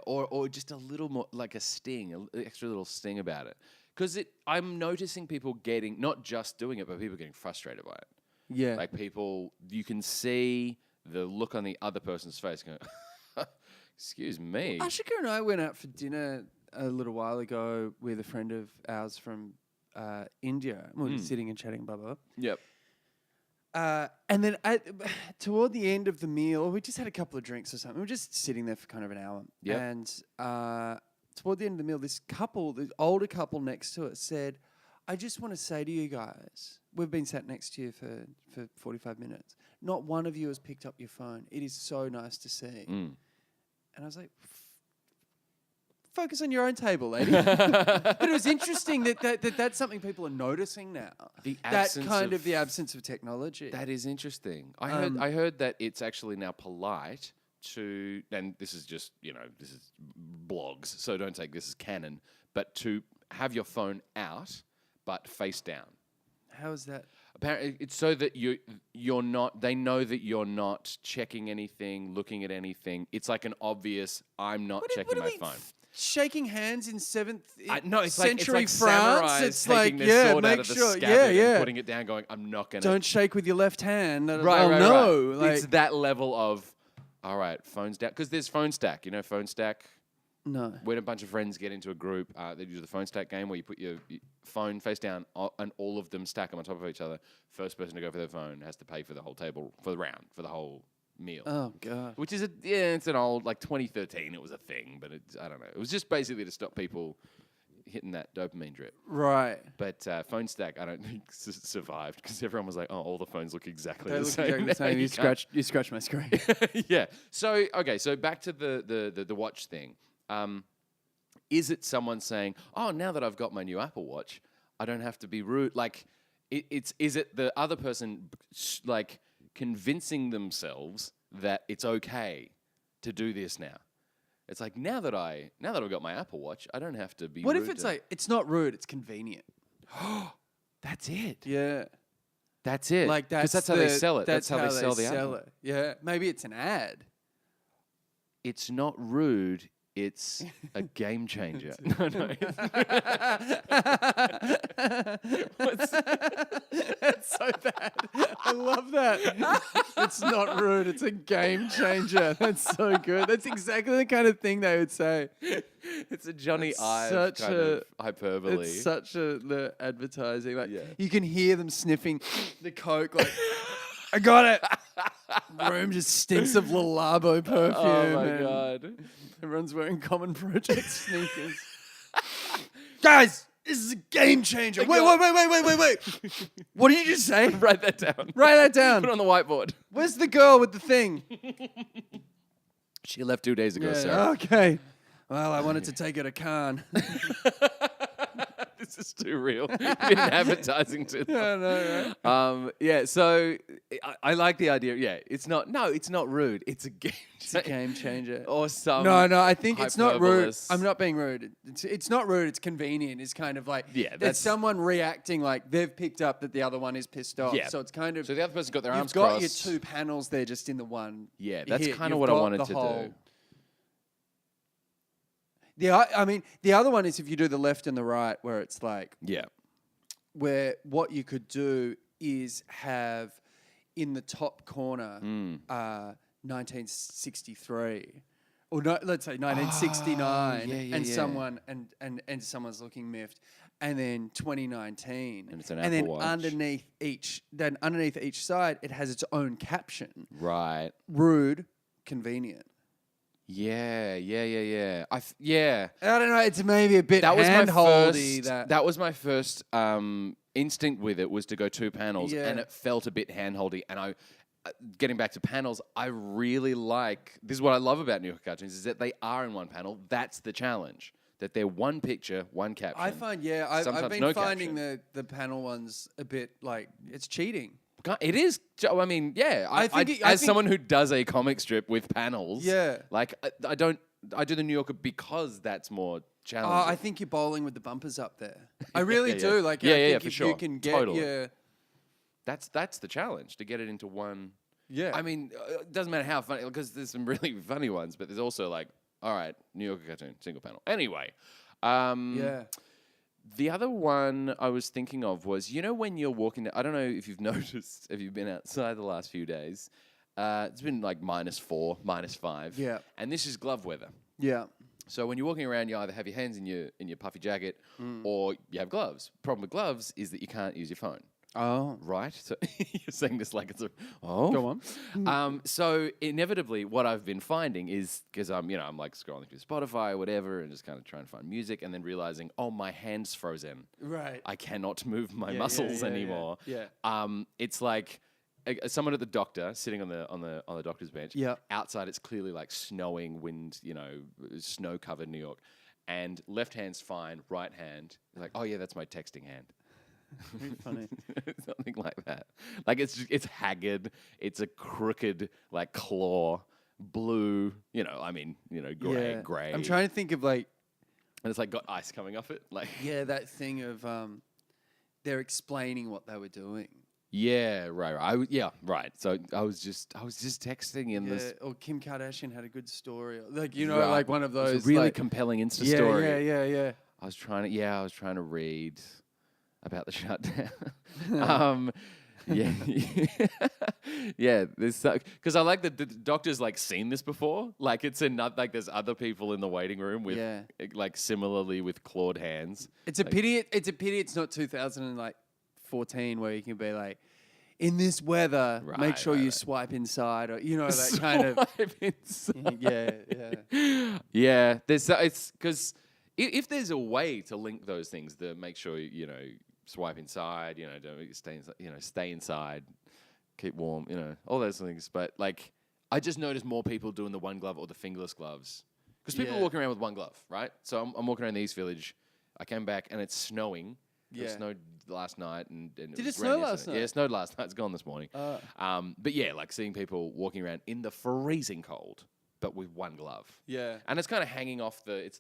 or just a little more like a sting, an extra little sting about it. Because I'm noticing people getting, not just doing it, but people getting frustrated by it. Yeah. Like people, you can see the look on the other person's face going, excuse me. Ashika and I went out for dinner a little while ago with a friend of ours from India. We were just sitting and chatting, blah, blah. Yep. And then toward the end of the meal, we just had a couple of drinks or something. We were just sitting there for kind of an hour. Yep. And toward the end of the meal, this older couple next to us said, I just want to say to you guys, we've been sat next to you for 45 minutes. Not one of you has picked up your phone. It is so nice to see. And I was like, focus on your own table, lady. But it was interesting that's something people are noticing now. The absence of technology. That is interesting. I heard that it's actually now polite to, and this is just, this is blogs, so don't take this as canon, but to have your phone out, but face down. How is that? Apparently, it's so that you're not, they know that you're not checking anything, looking at anything. It's like an obvious, I'm not checking my phone. Shaking hands in 7th it's century like France. samurais It's taking like, their sword make out of the sure, scabbard and putting it down, going, I'm not going to. Don't shake with your left hand. Right. Like, It's that level of, all right, phones down. Because there's Phonestack. You know Phonestack? no. When a bunch of friends get into a group, they do the Phonestack game where you put your phone face down and all of them stack them on top of each other. First person to go for their phone has to pay for the whole table, for the round, for the whole meal. Oh, God. Which is, it's an old, like 2013 it was a thing, but I don't know. It was just basically to stop people hitting that dopamine drip. Right. But Phonestack, I don't think survived because everyone was like, oh, all the phones look exactly They the look same. exactly the same. You scratch my screen. Yeah. So, okay, so back to the watch thing. Is it someone saying, oh, now that I've got my new Apple Watch, I don't have to be rude? Like, is it the other person like convincing themselves that it's okay to do this now? It's like now that I've got my Apple Watch, I don't have to be. What rude if it's like it's not rude, it's convenient? That's it. Yeah. That's it. Like because that's how they sell it. That's how they sell the sell Apple. it. Yeah. Maybe it's an ad. It's not rude. It's a game changer. No. That's so bad. I love that. It's not rude. It's a game changer. That's so good. That's exactly the kind of thing they would say. It's a Johnny It's Ive such kind of hyperbole. It's such the advertising. Like Yeah. you can hear them sniffing the Coke. Like I got it. Room just stinks of Le Labo perfume. Oh my and God. Everyone's wearing Common Project sneakers. Guys, this is a game changer. Wait. What did you just say? Write that down. Write that down. Put it on the whiteboard. Where's the girl with the thing? She left 2 days ago, sir. Okay. Well, I wanted to take her to Cannes. This is too real. Been advertising to them. No. Yeah, so I like the idea. Yeah, it's not rude. It's a game It's a game changer. Or some No, I think it's not rude. hyperbolous- I'm not being rude. It's not rude. It's convenient. It's kind of like there's someone reacting like they've picked up that the other one is pissed off. Yeah. So it's kind of So the other person's got their arms you've got crossed. your two panels there just in the one. Yeah, that's hit. kind of You've what I got wanted the to whole- do. I mean, the other one is if you do the left and the right, where it's like Yeah. where what you could do is have in the top corner 1963 or no, let's say 1969 and someone and someone's looking miffed, and then 2019 And it's an and Apple then Watch. underneath each side it has its own caption: Right. rude, convenient. Yeah. I don't know, it's maybe a bit that was my hand-holdy. first. That was my first instinct with it, was to go two panels, Yeah. and it felt a bit hand-holdy. And I, getting back to panels, I really like. This is what I love about New York cartoons, is that they are in one panel. That's the challenge. That they're one picture, one caption. I find I've Sometimes been no finding caption. the panel ones a bit like it's cheating. It is. I mean, yeah. I think someone who does a comic strip with panels, Yeah. like I don't. I do the New Yorker because that's more challenging. I think you're bowling with the bumpers up there. I really Yeah, do. yeah. Like, Yeah, I yeah, think for if sure. you can get Totally. your That's the challenge, to get it into one. yeah. I mean, it doesn't matter how funny, because there's some really funny ones, but there's also like, all right, New Yorker cartoon, single panel. Anyway, yeah. the other one I was thinking of was, when you're walking, I don't know if you've noticed, if you've been outside the last few days, it's been like -4, -5. Yeah. And this is glove weather. Yeah. So when you're walking around, you either have your hands in your puffy jacket or you have gloves. Problem with gloves is that you can't use your phone. Oh. Right? So you're saying this like it's a... Oh. Go on. So inevitably what I've been finding is, because I'm like scrolling through Spotify or whatever and just kind of trying to find music, and then realizing, oh, my hand's frozen. Right. I cannot move my muscles anymore. Yeah. It's like someone at the doctor sitting on the doctor's bench. Yeah. Outside it's clearly like snowing, wind, snow covered New York. And left hand's fine, right hand, like, oh yeah, that's my texting hand. Very funny. Something like that. Like it's haggard. It's a crooked like claw, blue. Grey. I'm trying to think of like and it's like got ice coming off it. Like that thing of they're explaining what they were doing. yeah, right. Right. So I was just texting in this. Or Kim Kardashian had a good story. Like Right. like one of It was those a really like, compelling Insta story. Yeah. I was trying to read about the shutdown. Yeah. There's because I like that the doctor's like seen this before. Like it's like there's other people in the waiting room with like similarly with clawed hands. It's a pity. It's a pity. It's not 2014 where you can be like, in this weather, make sure you swipe inside, or that kind of. Yeah. Yeah. It's because if there's a way to link those things, to make sure swipe inside, don't stay inside, keep warm, all those things. But like, I just noticed more people doing the one glove or the fingerless gloves, because people are walking around with one glove, right? So I'm walking around the East Village. I came back and it's snowing. Yeah. It snowed last night and Did it snow last night? Yeah, it snowed last night. It's gone this morning. But yeah, like seeing people walking around in the freezing cold, but with one glove. Yeah. And it's kind of hanging off the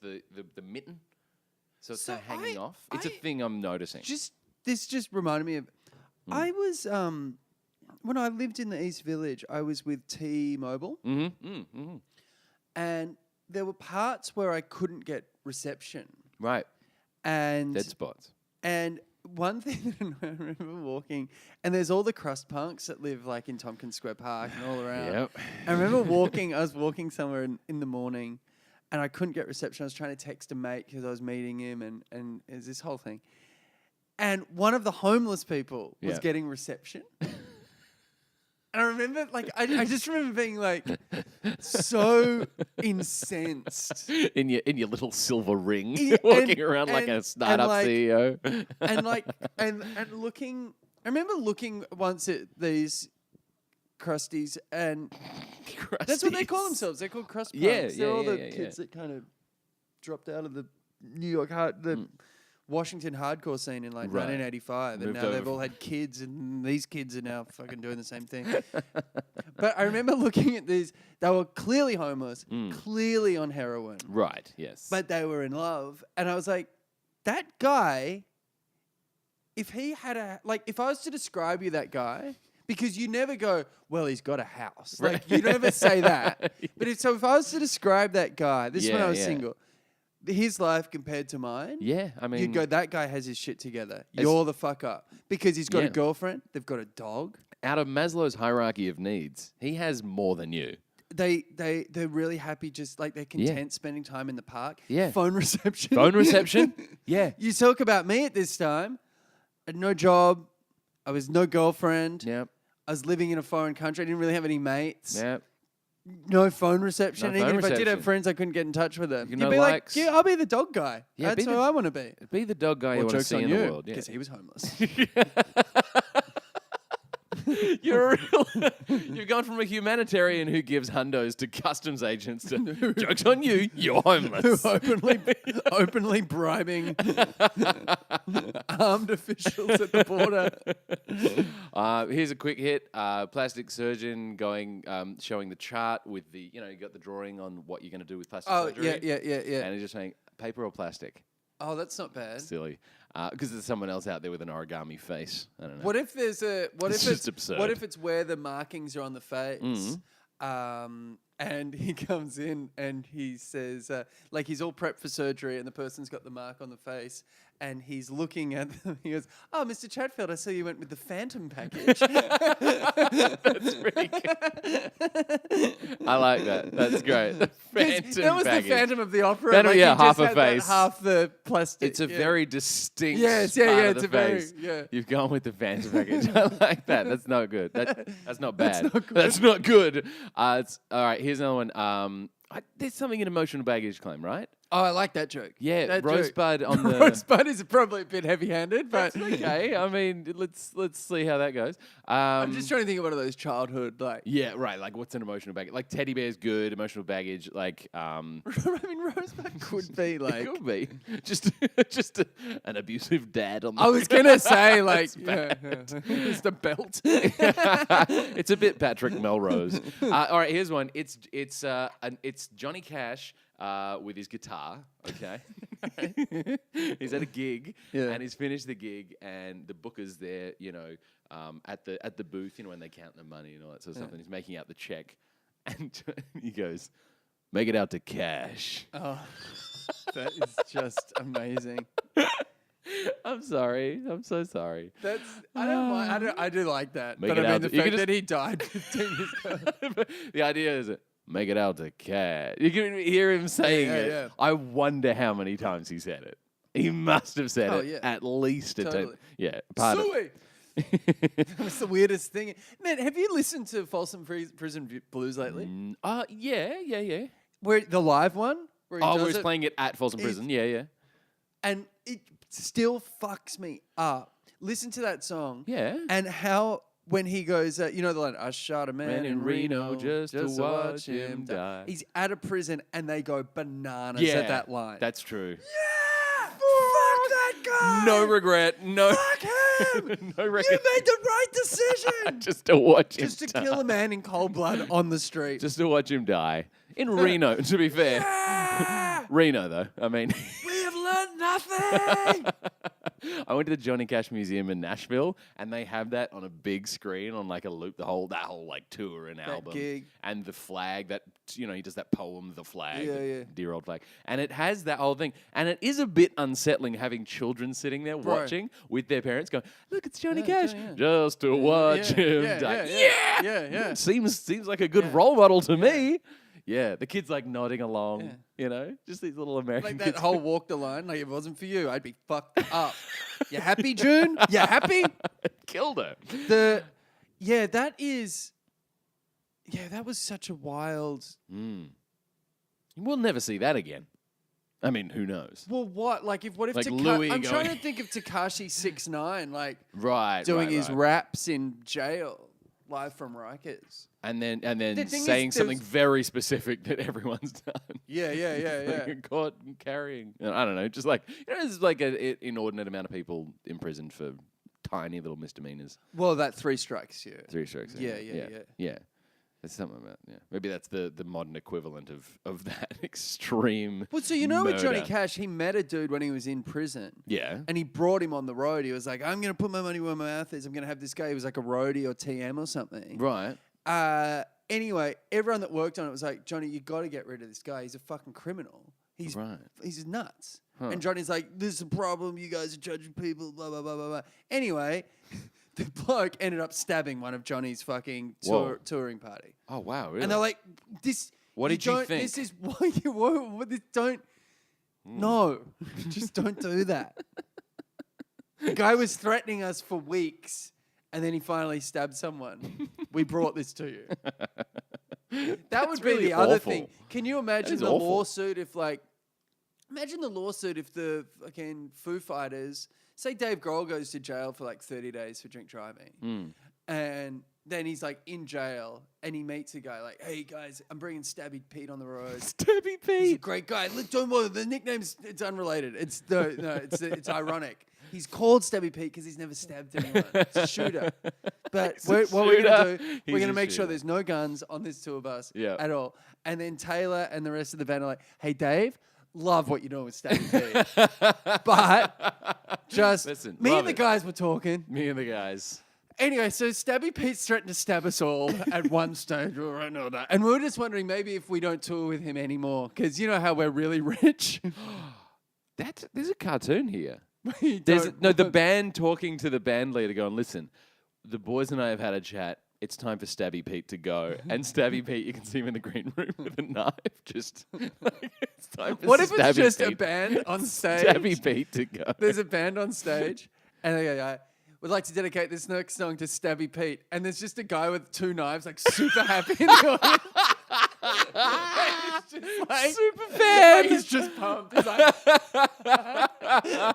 mitten. So it's kind of hanging off. It's a thing I'm noticing. This just reminded me of. I was when I lived in the East Village, I was with T-Mobile, and there were parts where I couldn't get reception. Right. And Dead spots. And one thing that I remember walking, and there's all the crust punks that live like in Tompkins Square Park and all around. Yep. I remember I was walking somewhere in the morning, and I couldn't get reception. I was trying to text a mate because I was meeting him, and it was this whole thing. And one of the homeless people was getting reception. And I remember, like, I just remember being like so incensed in your little silver ring, Yeah, walking around like a startup like, CEO, and like and looking. I remember looking once at these crusties, and that's what they call themselves. They're called crust punks. They're all the kids that kind of dropped out of the New York heart. Washington hardcore scene in like 1985, and now they've all had kids, and these kids are now fucking doing the same thing. But I remember looking at these; they were clearly homeless, clearly on heroin. Right. Yes. But they were in love, and I was like, that guy. If he had if I was to describe you that guy. Because you never go, well, he's got a house. Like, you never say that. But if I was to describe that guy, this is when I was single, his life compared to mine, I mean... you'd go, that guy has his shit together. You're the fuck up. Because he's got a girlfriend, they've got a dog. Out of Maslow's hierarchy of needs, he has more than you. They're really happy, just like they're content spending time in the park. Yeah. Phone reception. Phone reception? Yeah. You talk about me at this time. I had no job. I was no girlfriend. Yep. I was living in a foreign country. I didn't really have any mates. Yep. No phone reception. No Even phone if I did have reception. friends, I couldn't get in touch with them. You You'd know, be likes. like, yeah, I'll be the dog guy. Yeah, That's who I want to be. Be the dog guy you want to see in the world. Because he was homeless. You've gone from a humanitarian who gives hundos to customs agents to joke's on you, you're homeless. openly bribing armed officials at the border. Here's a quick hit. Plastic surgeon showing the chart with the, you got the drawing on what you're going to do with plastic surgery. Yeah. And he's just saying, paper or plastic? Oh, that's not bad. Silly. Because there's someone else out there with an origami face. I don't know. What if there's It's just absurd. What if it's where the markings are on the face? And he comes in and he says, like he's all prepped for surgery and the person's got the mark on the face and he's looking at them. He goes, oh, Mr. Chatfield, I saw you went with the Phantom package. That's pretty good. I like that. That's great. The Phantom That was package. the Phantom of the Opera. Phantom, he half just a had that face. half the plastic. It's a very distinct Yes, part of it's the a very, face. yeah. You've gone with the Phantom package. I like that. That's not good. That's not bad. not good. That's not good. All right, here's another one. There's something in emotional baggage claim, right? Oh, I like that joke. Yeah, that Rosebud joke. on the... Rosebud is probably a bit heavy-handed, but... That's okay. I mean, let's see how that goes. I'm just trying to think of one of those childhood, like... Yeah, right. Like, what's an emotional baggage? Like, teddy bear's good. Emotional baggage, like... I mean, Rosebud could be, like... It could be. Just an abusive dad on the... I was going to say, like... That's Just a belt. It's a bit Patrick Melrose. All right, here's one. It's Johnny Cash with his guitar. Okay, he's at a gig and he's finished the gig, and the booker's there. At the booth. When they count the money and all that sort of stuff, and he's making out the check, and he goes, "Make it out to cash." Oh, that is just amazing. I'm sorry. I'm so sorry. I don't mind. I do like that. Make But it I mean, out the to- you fact can that he died 15 years ago. The idea is make it out to cash. You can hear him saying it. Yeah. I wonder how many times he said it. He must have said it at least a Totally. time. Yeah. Pardon. Suey! That was the weirdest thing. Man, have you listened to Folsom Prison Blues lately? Yeah. Where the live one? Where he Where does he's it? playing it at Folsom Prison. Yeah. And it still fucks me up. Listen to that song. Yeah. And how when he goes, the line, I shot a man in Reno just to watch him die. He's at a prison and they go bananas at that line. That's true. Yeah! Fuck that guy! No regret. No. Fuck him! No You regret. made the right decision! Just to watch him Just to die. kill a man in cold blood on the street. Just to watch him die. In Reno, to be fair. Yeah! Reno, though. I mean... We have learned nothing! I went to the Johnny Cash Museum in Nashville, and they have that on a big screen on like a loop, that whole like tour and album, gig. and the flag that he does that poem, the flag, Yeah. dear old flag, and it has that whole thing, and it is a bit unsettling having children sitting there watching with their parents going, "Look, it's Johnny Cash, just to watch him die." Yeah. Seems like a good role model to me. Yeah, the kid's like nodding along, just these little American Like that kids. whole walk the line, like if it wasn't for you, I'd be fucked up. You happy, June? You happy? Killed her. That was such a wild. We'll never see that again. I mean, who knows? Well, what? Like, what if Like Louis I'm going- trying to think of Takashi 6ix9ine, like Right. doing right, his right. raps in jail. live from Rikers. And then thing saying is, something very specific that everyone's done. Yeah. Like caught carrying. I don't know. Just like, there's like an inordinate amount of people imprisoned for tiny little misdemeanors. Well, that 3 strikes, yeah. 3 strikes. Yeah. That's something about, maybe that's the modern equivalent of that extreme. Well, so with murder. Johnny Cash, he met a dude when he was in prison. Yeah. And he brought him on the road. He was like, I'm going to put my money where my mouth is. I'm going to have this guy. He was like a roadie or TM or something. Right. Anyway, everyone that worked on it was like, Johnny, you got to get rid of this guy. He's a fucking criminal. He's nuts. Huh. And Johnny's like, this is a problem. You guys are judging people, blah, blah, blah, blah, blah. Anyway, the bloke ended up stabbing one of Johnny's fucking touring party. Oh, wow. Really? And they're like, this... What did you think? This is why you won't... Don't... No. Just don't do that. The guy was threatening us for weeks, and then he finally stabbed someone. We brought this to you. That would be really the other awful. thing. Can you imagine the awful. lawsuit if, like... Imagine the lawsuit if the fucking Foo Fighters... Say Dave Grohl goes to jail for like 30 days for drink driving. And then he's like in jail and he meets a guy like, hey guys, I'm bringing Stabby Pete on the road. Stabby Pete. He's a great guy. Look, don't worry, the nickname's it's unrelated. It's ironic. He's called Stabby Pete because he's never stabbed anyone. It's a shooter. But what we're going to do, we're going to make sure there's no guns on this tour bus at all. And then Taylor and the rest of the band are like, hey Dave, love what you're doing with Stabby Pete. But just Listen, me and the it. guys were talking. Me and the guys. Anyway, so Stabby Pete's threatened to stab us all at one stage. I know that. And we were just wondering maybe if we don't tour with him anymore. Because you know how we're really rich. There's a cartoon here. The band talking to the band leader going, listen, the boys and I have had a chat. It's time for Stabby Pete to go. And Stabby Pete, you can see him in the green room with a knife. Just like, it's time for what if Stabby it's just Pete. a band on stage? Stabby Pete to go. There's a band on stage. And they go, we'd like to dedicate this next song to Stabby Pete. And there's just a guy with 2 knives, like super happy in the audience. He's just like, super fan. Like he's just pumped. He's like,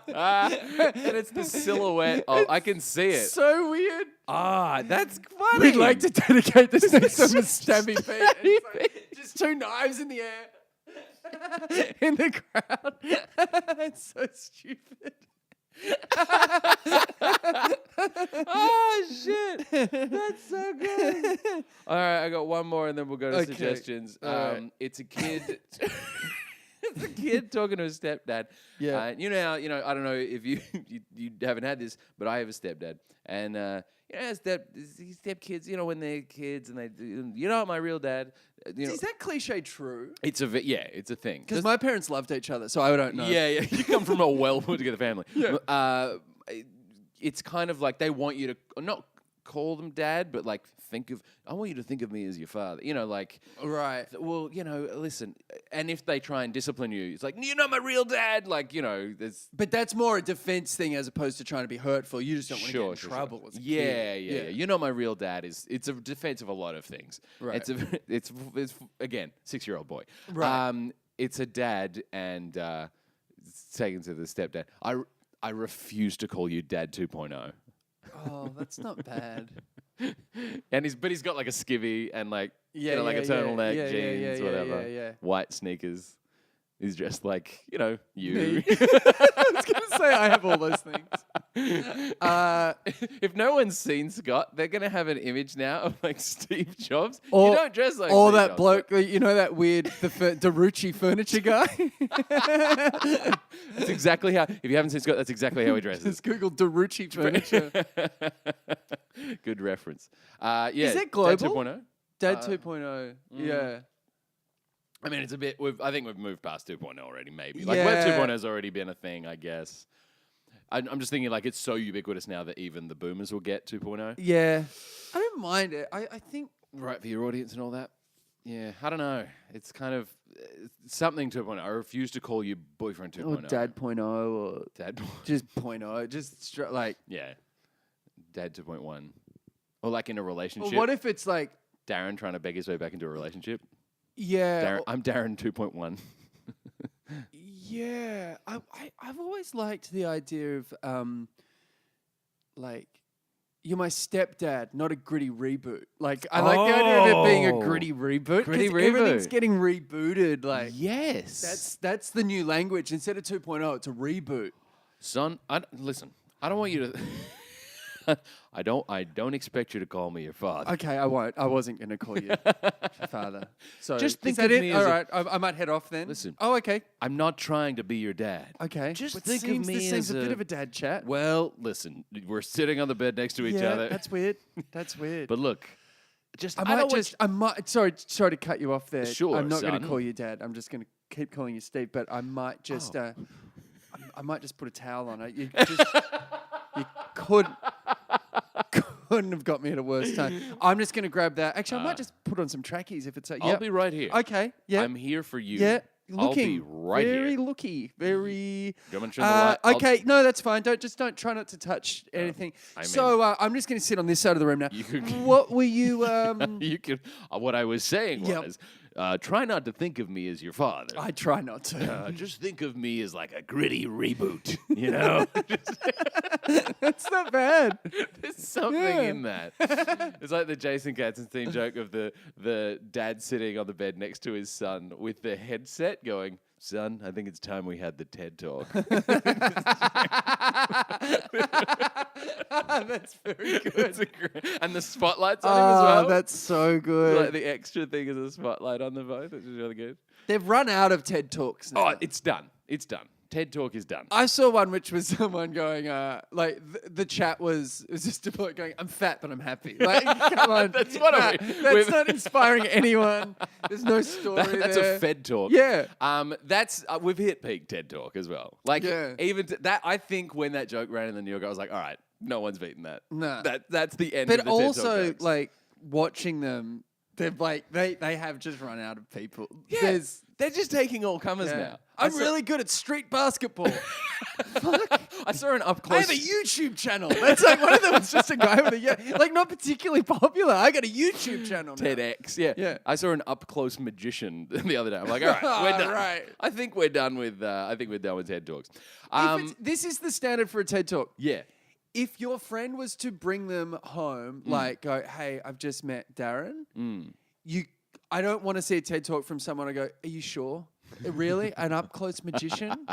and it's the silhouette. I can see it. So weird. That's funny. We'd like to dedicate this next song to Stabby Pete. And it's like, just 2 knives in the air. In the crowd. It's so stupid. Oh shit, that's so good. All right, I got one more and then we'll go to suggestions. It's a kid. It's a kid talking to his stepdad. Yeah. I don't know if you haven't had this, but I have a stepdad, and these stepkids, when they're kids and they do, my real dad. Is that cliche true? It's a thing. Because my parents loved each other, so I don't know. Yeah. You come from a well put together family. Yeah. It's kind of like they want you to not call them dad, but like I want you to think of me as your father. Right. Well, listen, and if they try and discipline you, it's like, you're not my real dad. Like, there's... But that's more a defense thing as opposed to trying to be hurtful. You just don't want to get in trouble. As a kid. Yeah. You're not my real dad. It's a defense of a lot of things. Right. It's again, 6-year-old boy. Right. It's a dad and it's taken to the stepdad. I refuse to call you Dad 2.0. Oh, that's not bad. And he's got like a skivvy and like a turtleneck, jeans, whatever, white sneakers. He's dressed like you. Me. I was gonna say I have all those things. If no one's seen Scott, they're gonna have an image now of like Steve Jobs. Or, you don't dress like or Steve that Jobs, bloke, that weird DeRucci furniture guy. That's exactly how. If you haven't seen Scott, that's exactly how he dresses. Just Google DeRucci furniture. Good reference. Is it global? Dad 2.0. Dad 2.0. Yeah. I mean, it's a bit. I think we've moved past 2.0 already. Maybe like Web 2.0 has already been a thing, I guess. I'm just thinking like it's so ubiquitous now that even the boomers will get 2.0. Yeah, I don't mind it. I think right for your audience and all that. Yeah, I don't know. It's kind of something 2.0. I refuse to call you boyfriend 2.0 or Dad 0.0 or Dad just 0.0. Just like Dad 2.1 or like in a relationship. Well, what if it's like Darren trying to beg his way back into a relationship? Yeah, I'm Darren 2.1. Yeah, I've always liked the idea of like you're my stepdad, not a gritty reboot. Like, I like the idea of it being a gritty reboot. Gritty 'cause reboot. everything's getting rebooted. Like, yes. that's the new language. Instead of 2.0, it's a reboot. Son, listen, I don't want you to... I don't expect you to call me your father. Okay, I won't. I wasn't going to call you your father. So Just think is that of it? me All as right, I might head off then. Listen. Oh, okay. I'm not trying to be your dad. Okay. Just But think of me this seems as a bit of a dad chat. Well, listen, we're sitting on the bed next to each yeah, other. that's weird. That's weird. But look, just I might. Sorry to cut you off there. Sure, I'm not going son. to call you dad. I'm just going to keep calling you Steve. But I might just. I might just put a towel on it. You couldn't have got me at a worse time. I'm just going to grab that. Actually, I might just put on some trackies if it's. I'll be right here. Okay. Yeah. I'm here for you. Yeah. I'll be Looking right very here. looky, very. Do you want me to turn the light? Okay, no, that's fine. Don't try not to touch anything. I'm just going to sit on this side of the room now. What were you? You could. What I was saying was, try not to think of me as your father. I try not to. Just think of me as like a gritty reboot. You know, That's not bad. there's something in that. It's like the Jason Chatfield joke of the dad sitting on the bed next to his son with the headset going, "Son, I think it's time we had the TED Talk." That's very good. And the spotlight's on him as well. That's so good. Like the extra thing is a spotlight on the both, which is really good. They've run out of TED Talks now. Oh, it's done. It's done. TED Talk is done. I saw one which was someone going, the chat was just a bloke going, "I'm fat, but I'm happy." Like, come on. That's what that's not inspiring anyone. There's no story That's there. a Fed Talk. Yeah. That's we've hit peak TED Talk as well. Like Yeah. even that, I think when that joke ran in the New York, I was like, all right, no one's beaten that. No. That's the end. But of the TED Talk also, jokes. like, watching them, they've like they have just run out of people. Yeah. They're just taking all comers Yeah. now. I'm really good at street basketball. I saw an up I close. have a YouTube channel. That's like one of them was just a guy with like not particularly popular. I got a YouTube channel now. TEDx, yeah. Yeah. I saw an up close magician the other day. I'm like, all right, we're done. Right. I think we're done with TED Talks. This is the standard for a TED Talk. Yeah. If your friend was to bring them home, like go, "Hey, I've just met Darren," I don't want to see a TED Talk from someone. I go, "Are you sure? Really? An up close magician?"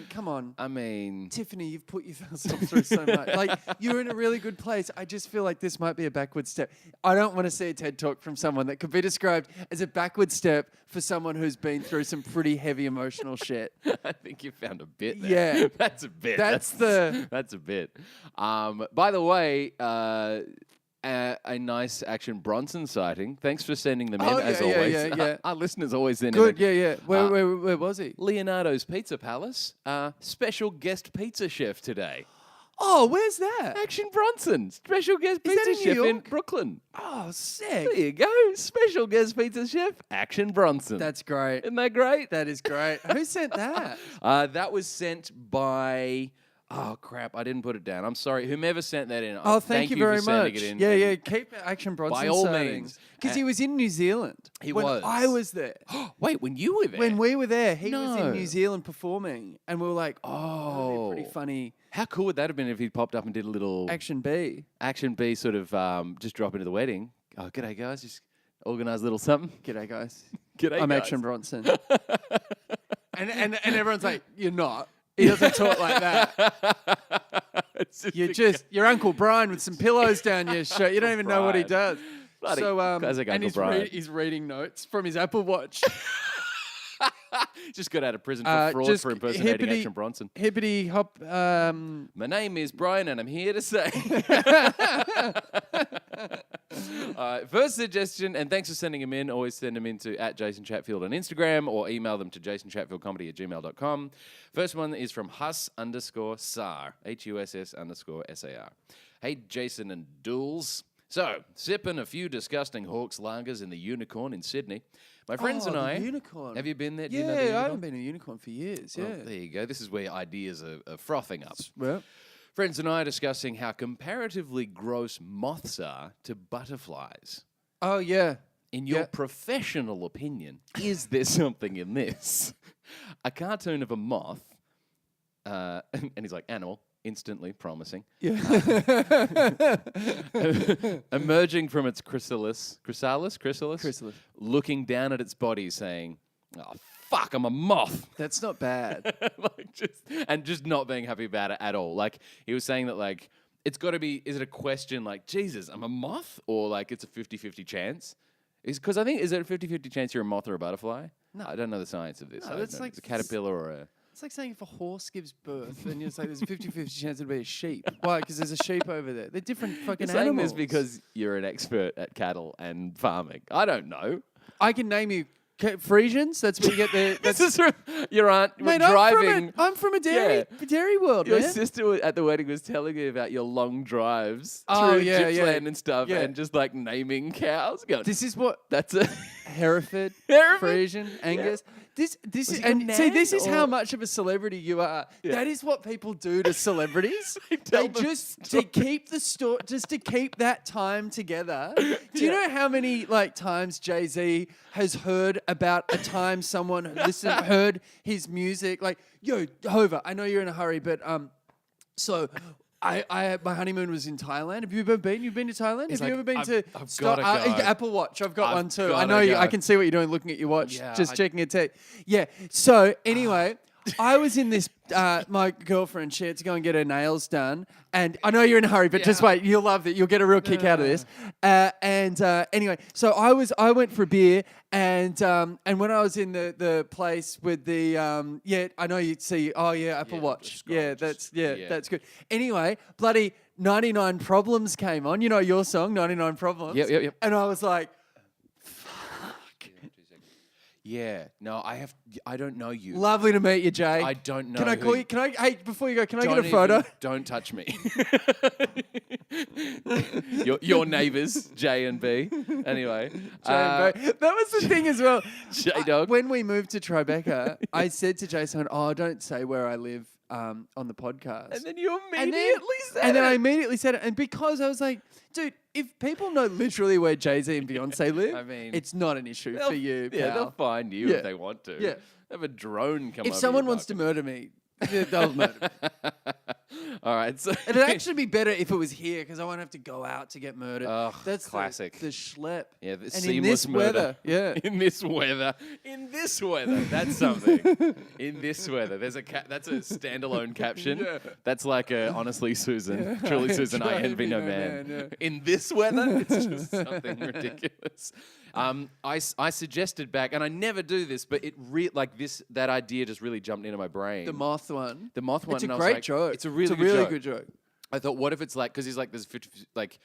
Come on. I mean, Tiffany, you've put yourself through so much. Like, you're in a really good place. I just feel like this might be a backward step. I don't want to see a TED Talk from someone that could be described as a backward step for someone who's been through some pretty heavy emotional shit. I think you found a bit there. Yeah. That's a bit. That's a bit. By the way, a nice Action Bronson sighting. Thanks for sending them in, as always. Yeah. Our listeners always send Good, in. yeah. Where was he? Leonardo's Pizza Palace. Special guest pizza chef today. Oh, where's that? Action Bronson. Special guest Is that pizza in New chef in York? Brooklyn. Oh, sick. There you go. Special guest pizza chef, Action Bronson. That's great. Isn't that great? That is great. Who sent that? That was sent by... Oh, crap. I didn't put it down. I'm sorry. Whomever sent that in. Oh, thank you very for sending much. It in. Yeah. Keep Action Bronson By all sightings. means. Because he was in New Zealand. He when was. I was there. Wait, when you were there? When we were there, he was in No. New Zealand performing. And we were like, oh, pretty funny. How cool would that have been if he popped up and did a little Action B. Action B sort of just drop into the wedding? Oh, g'day, guys. Just organise a little something. G'day, guys. G'day, I'm guys. Action Bronson. and everyone's like, you're not. He doesn't talk like that. You're Uncle Brian with some pillows down your shirt. You don't even know what he does. Bloody classic and Uncle Brian. he's reading notes from his Apple Watch. Just got out of prison for fraud for impersonating Action Bronson. Hippity hop. My name is Brian, and I'm here to say. First suggestion, and thanks for sending them in. Always send them in to @JasonChatfield on Instagram or email them to jasonchatfieldcomedy@gmail.com. First one is from Huss_Sar, HUSS_SAR. Hey, Jason and Dools. So, sipping a few disgusting Hawks lagers in the Unicorn in Sydney. My friends and I. Unicorn. Have you been there? Do Yeah, you know the Unicorn? I haven't been to a Unicorn for years. Well, Yeah. there you go. This is where ideas are frothing up. Well, Friends and I are discussing how comparatively gross moths are to butterflies. oh yeah. In your Yeah. professional opinion, is there something in this? A cartoon of a moth, and he's like, animal, instantly promising. Yeah. Emerging from its chrysalis, looking down at its body, saying, "Oh fuck, I'm a moth." That's not bad. just not being happy about it at all. Like he was saying that like it's got to be. Is it a question like Jesus, I'm a moth, or like it's a 50-50 chance? Because I think is it a 50-50 chance you're a moth or a butterfly? No, I don't know the science of this. No, that's like it's a caterpillar or a. It's like saying if a horse gives birth, and you're saying there's a 50-50 chance it'll be a sheep. Why? Because there's a sheep over there. They're different fucking You're saying animals. this because you're an expert at cattle and farming. I don't know. I can name you Frisians. That's where you get the. That's This is from your aunt. Mate, driving. I'm from a dairy world, Your man. sister at the wedding was telling me about your long drives Oh, through yeah, Gippsland and stuff, yeah. and just like naming cows. Going, This is what that's a Hereford, Hereford? Frisian, Angus. This Was is he and a see man this is how or- much of a celebrity you are. Yeah. That is what people do to celebrities. tell They them just to keep just to keep that time together. Do you know how many like times Jay-Z has heard about a time someone heard his music like, yo, Hova, I know you're in a hurry, but so I my honeymoon was in Thailand. Have you ever been? You've been to Thailand? He's Have you like, ever been I've to gotta go. Apple Watch? I've got I've one too. I gotta know you. go. I can see what you're doing looking at your watch. Yeah, Just checking it out. Yeah. So anyway, I was in this. My girlfriend, she had to go and get her nails done, and I know you're in a hurry, but just wait. You'll love it. You'll get a real kick out of this. Anyway, so I went for a beer, and when I was in the place with the I know you'd see. Oh yeah, Apple Watch. Yeah, that's that's good. Anyway, bloody 99 Problems came on. You know your song, 99 Problems. Yep. And I was like, Yeah. No, I don't know you. lovely to meet you, Jay. I don't know. Can I call you? Can I? Hey, before you go, can I get a Don't photo? Don't touch me. your neighbours, J and B. Anyway, That was the thing as well. J-Dog. When we moved to Tribeca, I said to Jason, "Oh, don't say where I live on the podcast." and then you And immediately said and then I it. immediately said it, and because I was like, dude, if people know literally where Jay-Z and Beyonce live, I mean, it's not an issue They'll- for you, Yeah, pal. they'll find you Yeah. if they want to. Yeah. Have a drone come If over someone your wants to balcony. murder me, they'll murder me. All right. So It'd actually be better if it was here because I won't have to go out to get murdered. Ugh, That's classic. The schlep. Yeah, the and seamless in this murder. weather, yeah. In this weather, that's something. In this weather, that's a standalone caption. Yeah. That's like a honestly, Susan, truly, Susan, I envy no man. yeah. In this weather, it's just something ridiculous. I suggested back, and I never do this, but that idea just really jumped into my brain. The moth one. The moth one. It's a and I was great like, joke. It's a really good joke. I thought, what if it's like, because he's like, there's like,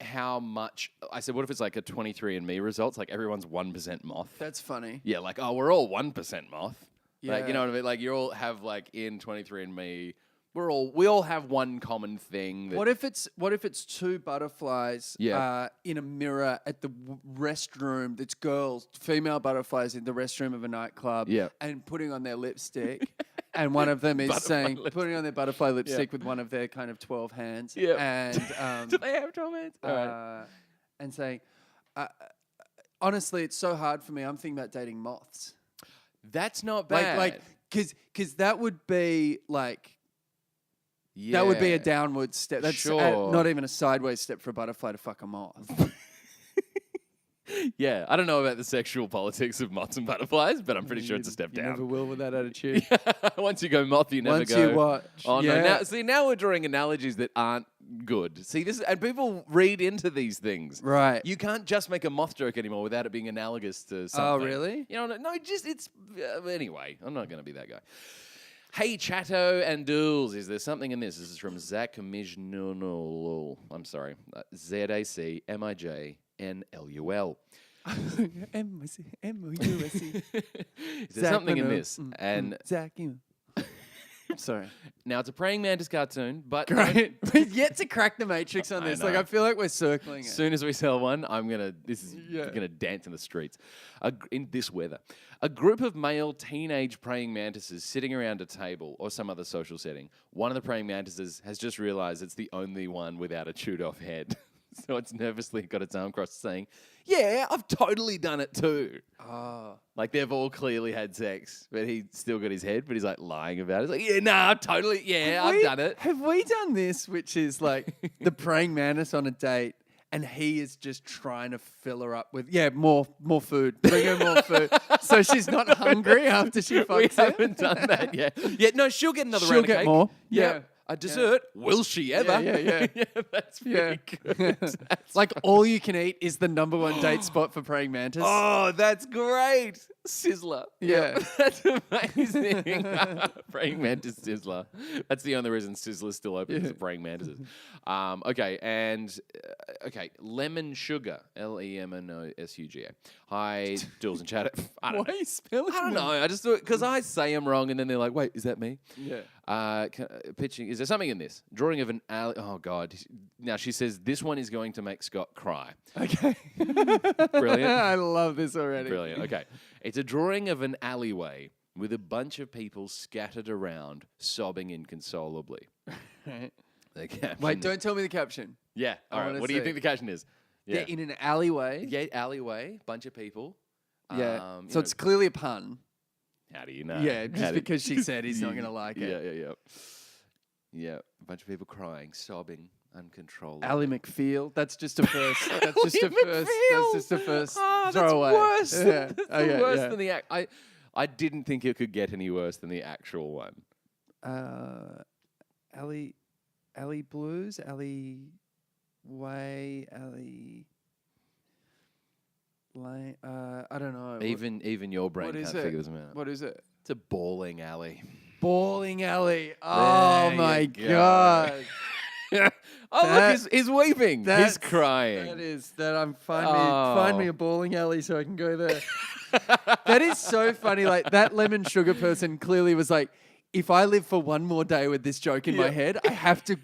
how much? I said, what if it's like a 23andMe results? Like everyone's 1% moth. That's funny. Yeah, like, oh, we're all 1% moth. Like, you Yeah. know what I mean? Like, you all have like in 23andMe, we all have one common thing. That, What if it's two butterflies in a mirror at the restroom? That's girls, female butterflies in the restroom of a nightclub. Yeah. And putting on their lipstick. And one of them is saying, putting on their butterfly lipstick with one of their kind of 12 hands. Yeah. And do they have 12 hands? All right. and saying, honestly, it's so hard for me. I'm thinking about dating moths. That's not bad. Like, because that would be like. That would be a downward step. That's Sure. not even a sideways step for a butterfly to fuck a moth. Yeah, I don't know about the sexual politics of moths and butterflies, but I'm pretty sure it's a step You down. never will with that attitude. Once you go moth, you never Once go. you watch. Oh Yeah. no! Now we're drawing analogies that aren't good. See this, and people read into these things. Right. You can't just make a moth joke anymore without it being analogous to something. Oh, really? You know, no, just it's anyway. I'm not going to be that guy. Hey, Chatto and Dools, is there something in this? This is from Zach Mijnul. I'm sorry, ZACMIJNLUL. M-O-U-S-E. Is there something in this? And Zach, sorry. now it's a praying mantis cartoon, but Great. We've yet to crack the matrix on I this. know. Like, I feel like we're circling it. as soon as we sell one, this is gonna dance in the streets. In this weather, a group of male teenage praying mantises sitting around a table or some other social setting. One of the praying mantises has just realised it's the only one without a chewed off head. So it's nervously got its arm crossed saying, yeah, I've totally done it too. Oh. Like they've all clearly had sex, but he's still got his head, but he's like lying about it. He's like, yeah, nah, totally, yeah, I've done it. Have we done this, which is like the praying mantis on a date, and he is just trying to fill her up with, more food. Bring her more food. So she's not hungry after she fucks We haven't done that yet. Yeah, no, she'll get another round of cake. She'll get more. Yeah. A dessert. Will she ever? Yeah. That's pretty good. Like all you can eat is the number one date spot for praying mantis. Oh, that's great. Sizzler. Yeah. That's amazing. Praying mantis sizzler. That's the only reason Sizzler's still open is the praying mantises. Okay, and lemon sugar. LEMNOSUGA. Hi, Dools and Chat. Why are you spelling I don't know. I just thought, because I say them wrong and then they're like, wait, is that me? Yeah. Pitching. Is there something in this? Drawing of an alley. Oh, God. Now she says this one is going to make Scott cry. Okay. Brilliant. I love this already. Brilliant. Okay. It's a drawing of an alleyway with a bunch of people scattered around, sobbing inconsolably. Right. The caption. Wait, don't tell me the caption. Yeah. All right. What do you think the caption is? Yeah. They're in an alleyway. Yeah, alleyway, bunch of people. Yeah. So it's clearly a pun. How do you know? Yeah, just because she said he's not going to like it. Yeah, a bunch of people crying, sobbing, uncontrollably. Ally McFeel. That's just a first. That's just a first. That's just a first That's throwaway. Worse. Yeah. That's worse than the act. I didn't think it could get any worse than the actual one. Alley Blues, Alley Way, Alley Lane. I don't know. Even your brain can't figure this out. What is it? It's a bawling alley. Bawling Alley. Oh my God. Look, he's weeping. He's crying. That is that. Find me a bowling alley so I can go there. That is so funny. Like that lemon sugar person clearly was like, if I live for one more day with this joke in my head, I have to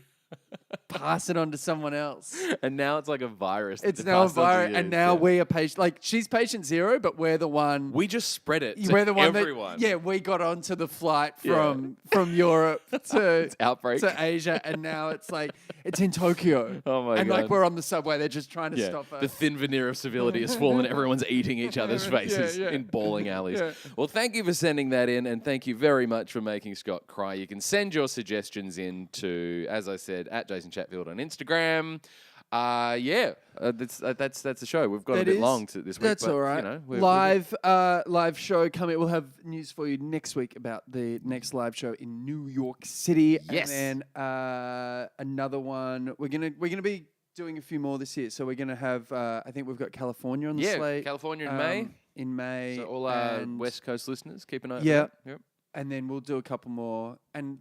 pass it on to someone else. And now it's like a virus. It's now a virus, and now we are patient. Like she's patient zero, but we're the one. We just spread it. We're the one everyone. we got onto the flight from Europe to outbreak to Asia, and now it's like it's in Tokyo. Oh my God! And like we're on the subway, they're just trying to stop us. The thin veneer of civility has fallen. Everyone's eating each other's faces in bawling alleys. Yeah. Well, thank you for sending that in, and thank you very much for making Scott cry. You can send your suggestions in to, as I said, at Jason Chatfield on Instagram. That's the show. We've got a bit long this week. That's all right. You know, live show coming. We'll have news for you next week about the next live show in New York City. Yes. And then another one. We're gonna be doing a few more this year. So we're gonna have. I think we've got California on the slate. California in May. In May. So all our West Coast listeners, keep an eye. Yeah. On that. Yep. And then we'll do a couple more. And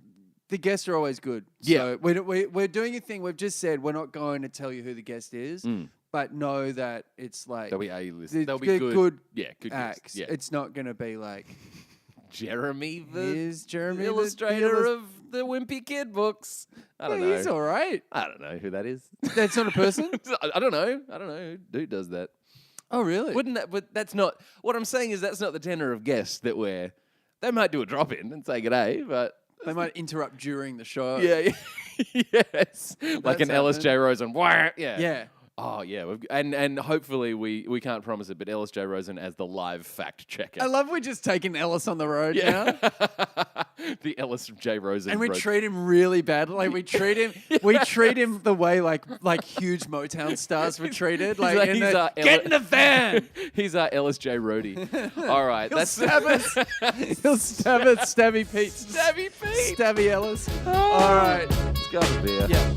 the guests are always good. Yeah. So we're doing a thing. We've just said we're not going to tell you who the guest is, but know that it's like they'll be A-list. They'll be good. Good acts. Guests. Yeah. It's not going to be like Jeremy, Jeremy illustrator of the Wimpy Kid books. I don't know. He's all right. I don't know who that is. That's not a person. I don't know. Who does that? Oh, really? Wouldn't that? But that's not. What I'm saying is that's not the tenor of guests that we're. They might do a drop in and say g'day, but they might interrupt during the show. Yeah. Yes. Like an LSJ Rosen. Yeah. Yeah. Oh, yeah. And hopefully we can't promise it, but LSJ Rosen as the live fact checker. I love we're just taking Ellis on the road now. The Ellis J. Rosen. And we treat him really badly. Like we treat him the way like huge Motown stars were treated. Like get in the van. He's our LSJ roadie. All right. He'll stab us. He'll stab us. Stabby Pete. Stabby Pete. Stabby Ellis. Oh. All right. Let's go have a beer. Yeah.